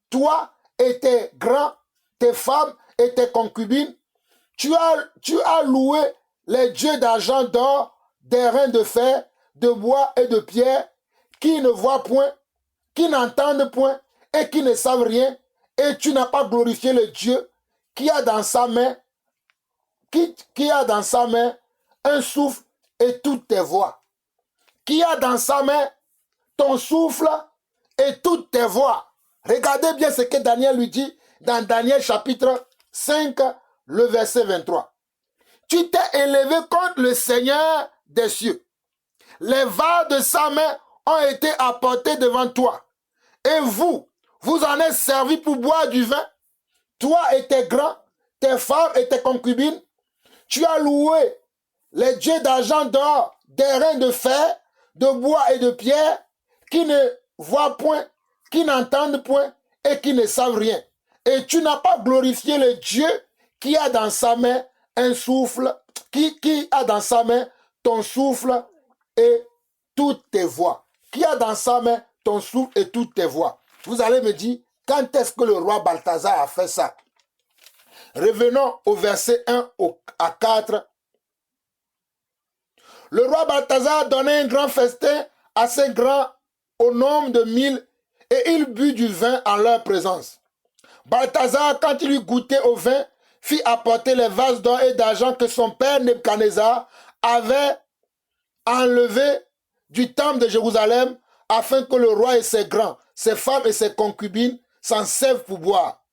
Toi et tes grands, tes femmes et tes concubines, tu as loué les dieux d'argent, d'or, des reins de fer, de bois et de pierre, qui ne voient point, qui n'entendent point et qui ne savent rien, et tu n'as pas glorifié le Dieu qui a dans sa main, qui a dans sa main un souffle et toutes tes voix, qui a dans sa main ton souffle et toutes tes voix. Regardez bien ce que Daniel lui dit dans Daniel chapitre 5, le verset 23. Tu t'es élevé contre le Seigneur des cieux. Les vases de sa main ont été apportés devant toi. Et vous en êtes servis pour boire du vin. Toi et tes grands, tes femmes et tes concubines. Tu as loué les dieux d'argent, d'or, des reins de fer, de bois et de pierre, qui ne voient point, qui n'entendent point et qui ne savent rien. Et tu n'as pas glorifié le Dieu qui a dans sa main un souffle, qui a dans sa main ton souffle et toutes tes voix. Qui a dans sa main ton souffle et toutes tes voix. Vous allez me dire, quand est-ce que le roi Balthazar a fait ça? Revenons au verset 1 à 4. Le roi Balthazar donnait un grand festin assez grand au nombre de 1000 et il but du vin en leur présence. Balthazar, quand il eut goûté au vin, fit apporter les vases d'or et d'argent que son père Nebuchadnezzar avait enlevés du temple de Jérusalem, afin que le roi et ses grands, ses femmes et ses concubines s'en servent pour boire.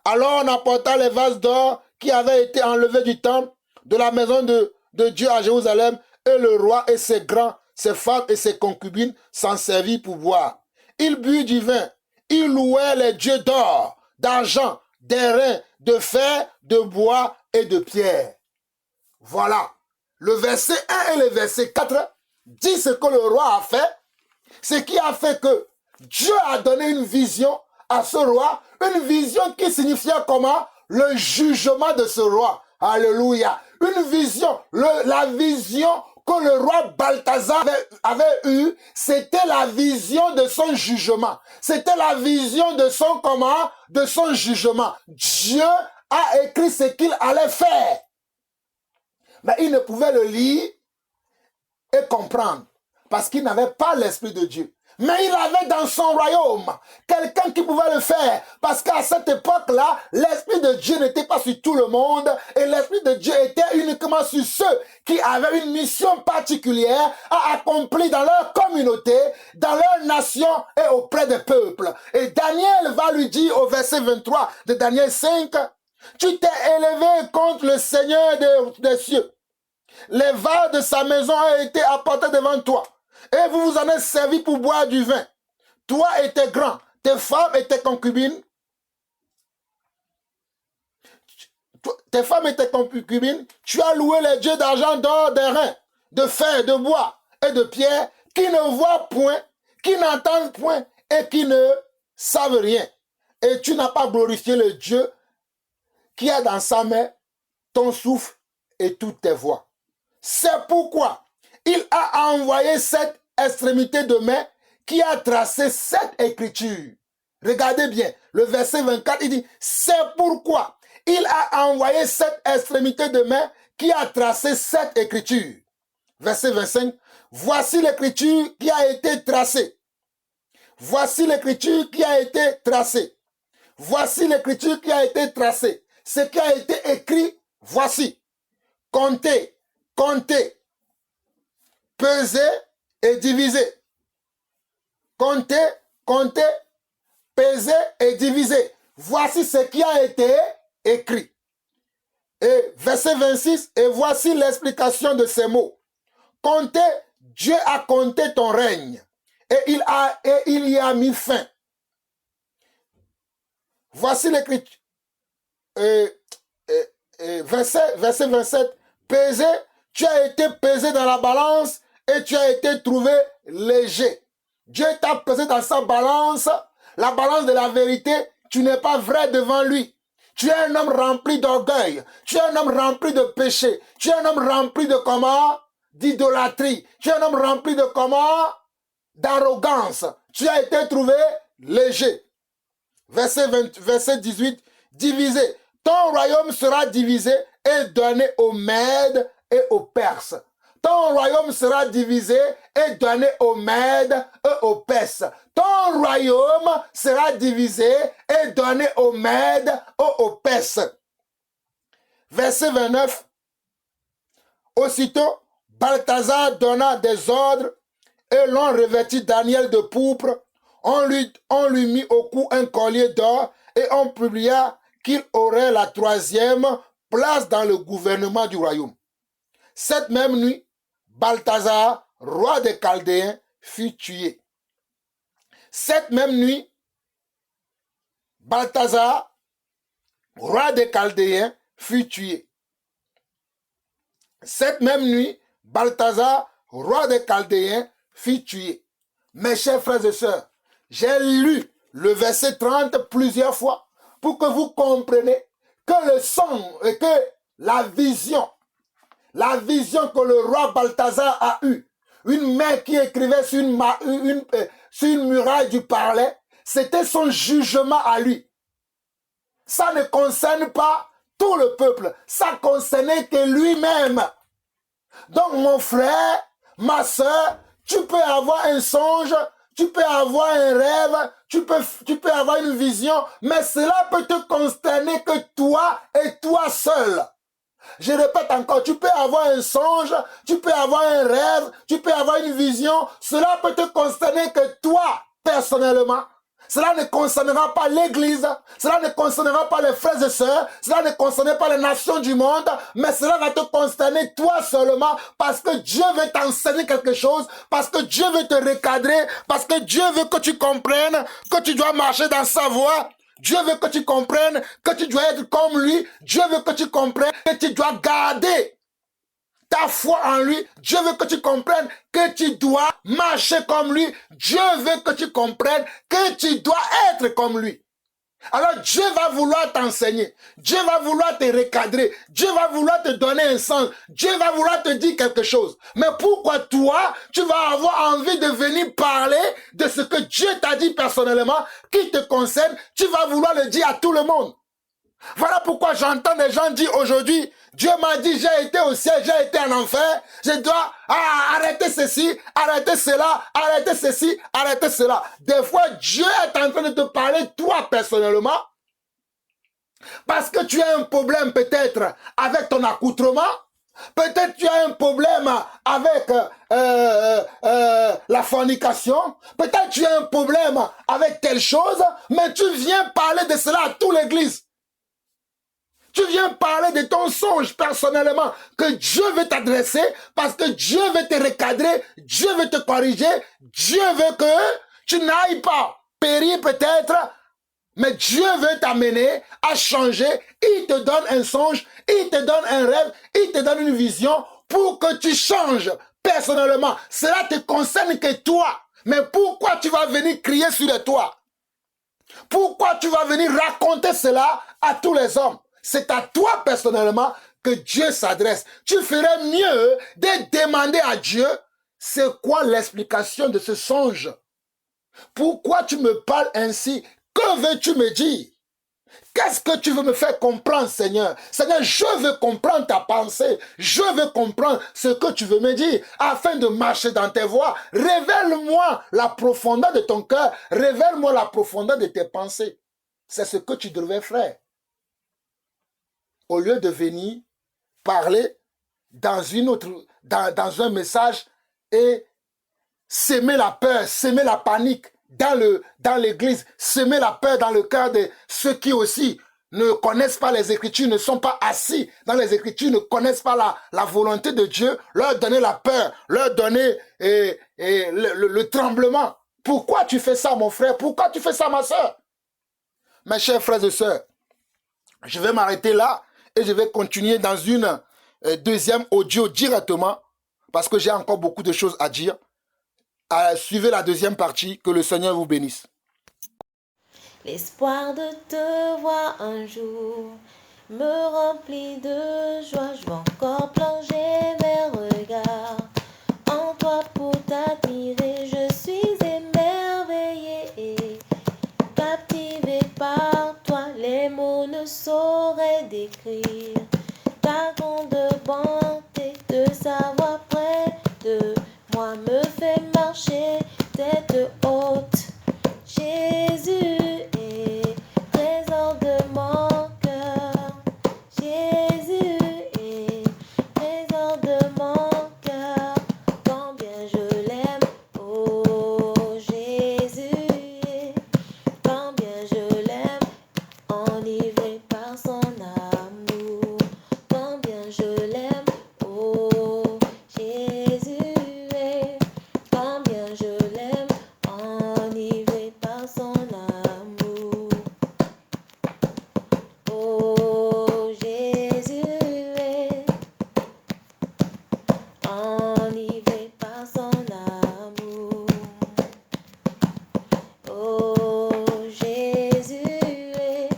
Alors on apporta les vases d'or qui avaient été enlevés du temple de la maison de Dieu à Jérusalem, et le roi et ses grands, ses femmes et ses concubines s'en servirent pour boire. Ils burent du vin, ils louaient les dieux d'or, d'argent, d'airain, de fer, de bois et de pierre. Voilà. Le verset 1 et le verset 4 dit ce que le roi a fait, ce qui a fait que Dieu a donné une vision à ce roi, une vision qui signifiait comment? Le jugement de ce roi. Alléluia. Une vision, la vision que le roi Balthazar avait eue, c'était la vision de son jugement. C'était la vision de son comment? De son jugement. Dieu a écrit ce qu'il allait faire. Mais il ne pouvait le lire et comprendre parce qu'il n'avait pas l'Esprit de Dieu. Mais il avait dans son royaume quelqu'un qui pouvait le faire. Parce qu'à cette époque-là, l'Esprit de Dieu n'était pas sur tout le monde. Et l'Esprit de Dieu était uniquement sur ceux qui avaient une mission particulière à accomplir dans leur communauté, dans leur nation et auprès des peuples. Et Daniel va lui dire au verset 23 de Daniel 5, « Tu t'es élevé contre le Seigneur des cieux. Les vases de sa maison ont été apportés devant toi. Et vous vous en êtes servi pour boire du vin. Toi et tes grands, tes femmes et tes concubines. Tes femmes et tes concubines, tu as loué les dieux d'argent, d'or, d'airain, de fer, de bois et de pierre, qui ne voient point, qui n'entendent point et qui ne savent rien. Et tu n'as pas glorifié le Dieu qui a dans sa main ton souffle et toutes tes voix. C'est pourquoi il a envoyé cette extrémité de main qui a tracé cette écriture. Regardez bien, le verset 24, il dit, c'est pourquoi il a envoyé cette extrémité de main qui a tracé cette écriture. Verset 25, voici l'écriture qui a été tracée. Voici l'écriture qui a été tracée. Voici l'écriture qui a été tracée. Ce qui a été écrit, voici. Comptez, comptez. Peser et diviser. Comptez, comptez, peser et diviser. Voici ce qui a été écrit. Et verset 26, et voici l'explication de ces mots. Comptez, Dieu a compté ton règne, et il y a mis fin. Voici l'écriture. Verset 27, peser, tu as été pesé dans la balance, et tu as été trouvé léger. Dieu t'a pesé dans sa balance, la balance de la vérité, tu n'es pas vrai devant lui. Tu es un homme rempli d'orgueil, tu es un homme rempli de péché, tu es un homme rempli de comment? D'idolâtrie, tu es un homme rempli de comment? D'arrogance. Tu as été trouvé léger. Verset 18, divisé. Ton royaume sera divisé et donné aux Mèdes et aux Perses. Ton royaume sera divisé et donné aux Mèdes et aux Perses. Ton royaume sera divisé et donné aux Mèdes et aux Perses. Verset 29. Aussitôt, Balthazar donna des ordres et l'on revêtit Daniel de pourpre. On lui mit au cou un collier d'or et on publia qu'il aurait la 3e place dans le gouvernement du royaume. Cette même nuit, Balthazar, roi des Chaldéens, fut tué. Cette même nuit, Balthazar, roi des Chaldéens, fut tué. Cette même nuit, Balthazar, roi des Chaldéens, fut tué. Mes chers frères et sœurs, j'ai lu le verset 30 plusieurs fois pour que vous compreniez que le son et que la vision que le roi Balthazar a eue, une main qui écrivait sur une muraille du parler, c'était son jugement à lui. Ça ne concerne pas tout le peuple, ça concernait que lui-même. Donc mon frère, ma soeur, tu peux avoir un songe, tu peux avoir un rêve, tu peux avoir une vision, mais cela peut te consterner que toi et toi seul. Je répète encore, tu peux avoir un songe, tu peux avoir un rêve, tu peux avoir une vision, cela peut te consterner que toi, personnellement. cela ne concernera pas l'Église, cela ne concernera pas les frères et sœurs, cela ne concernera pas les nations du monde, mais cela va te concerner toi seulement parce que Dieu veut t'enseigner quelque chose, parce que Dieu veut te recadrer, parce que Dieu veut que tu comprennes que tu dois marcher dans sa voie. Dieu veut que tu comprennes que tu dois être comme lui. Dieu veut que tu comprennes que tu dois garder ta foi en lui. Dieu veut que tu comprennes que tu dois marcher comme lui. Dieu veut que tu comprennes que tu dois être comme lui. Alors Dieu va vouloir t'enseigner. Dieu va vouloir te recadrer. Dieu va vouloir te donner un sens. Dieu va vouloir te dire quelque chose. Mais pourquoi toi, tu vas avoir envie de venir parler de ce que Dieu t'a dit personnellement, qui te concerne, tu vas vouloir le dire à tout le monde. Voilà pourquoi j'entends des gens dire aujourd'hui, Dieu m'a dit, j'ai été au ciel, j'ai été en enfer, je dois arrêter ceci, arrêter cela, arrêter ceci, arrêter cela. Des fois, Dieu est en train de te parler, toi, personnellement, parce que tu as un problème peut-être avec ton accoutrement, peut-être tu as un problème avec la fornication, peut-être tu as un problème avec telle chose, mais tu viens parler de cela à toute l'église. Tu viens parler de ton songe personnellement que Dieu veut t'adresser parce que Dieu veut te recadrer, Dieu veut te corriger, Dieu veut que tu n'ailles pas périr peut-être, mais Dieu veut t'amener à changer. Il te donne un songe, il te donne un rêve, il te donne une vision pour que tu changes personnellement. Cela te concerne que toi. Mais pourquoi tu vas venir crier sur le toit? Pourquoi tu vas venir raconter cela à tous les hommes? C'est à toi personnellement que Dieu s'adresse. Tu ferais mieux de demander à Dieu, c'est quoi l'explication de ce songe? Pourquoi tu me parles ainsi? Que veux-tu me dire? Qu'est-ce que tu veux me faire comprendre, Seigneur? Seigneur, je veux comprendre ta pensée. Je veux comprendre ce que tu veux me dire afin de marcher dans tes voies. Révèle-moi la profondeur de ton cœur. Révèle-moi la profondeur de tes pensées. C'est ce que tu devrais faire. Au lieu de venir parler dans un message et s'aimer la peur, s'aimer la panique dans l'église, semer la peur dans le cœur de ceux qui aussi ne connaissent pas les Écritures, ne sont pas assis dans les Écritures, ne connaissent pas la volonté de Dieu, leur donner la peur, leur donner le tremblement. Pourquoi tu fais ça, mon frère? Pourquoi tu fais ça, ma soeur? Mes chers frères et sœurs, je vais m'arrêter là et je vais continuer dans une deuxième audio directement parce que j'ai encore beaucoup de choses à dire. Suivez la deuxième partie. Que le Seigneur vous bénisse. L'espoir de te voir un jour me remplit de joie. Je vais encore plonger mes regards en toi pour t'admirer. Je suis émerveillée, captivée par toi. Les mots ne sauraient décrire ta grande bonté. De savoir près de moi me fait marcher tête haute. Jésus est trésor de mon cœur. Jésus est trésor de mon cœur. Combien je l'aime, oh Jésus est. Combien je l'aime, enivré par son amour. Combien je l'aime, oh Jésus est. Combien je l'aime, enivré par son amour. Oh Jésus est enivré par son amour. Oh Jésus est,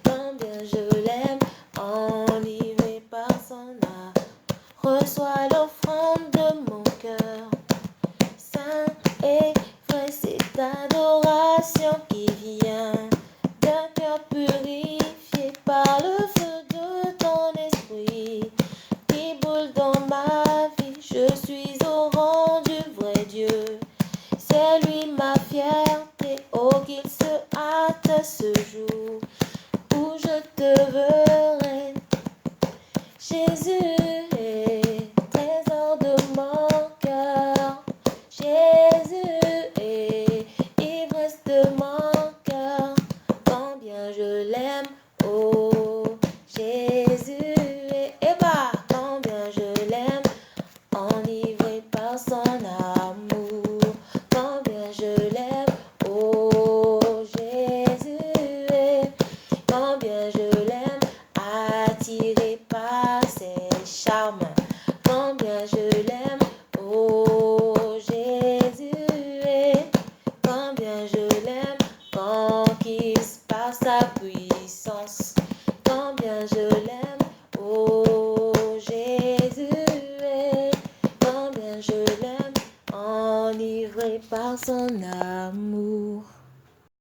combien je l'aime, enivré par son amour. Reçois l'offrande de mon cœur, saint et vrai, c'est adoration qui vient d'un cœur purifié par le feu de ton esprit qui boule dans ma vie. Je suis au rang du vrai Dieu, c'est lui ma fierté. Oh, qu'il se hâte ce jour où je te verrai. Jésus est trésor de mon cœur. Jésus est ivresse de mon charme. Combien je l'aime, oh Jésus, combien je l'aime, conquise par sa puissance. Combien je l'aime, oh Jésus, combien je l'aime, enivré par son amour.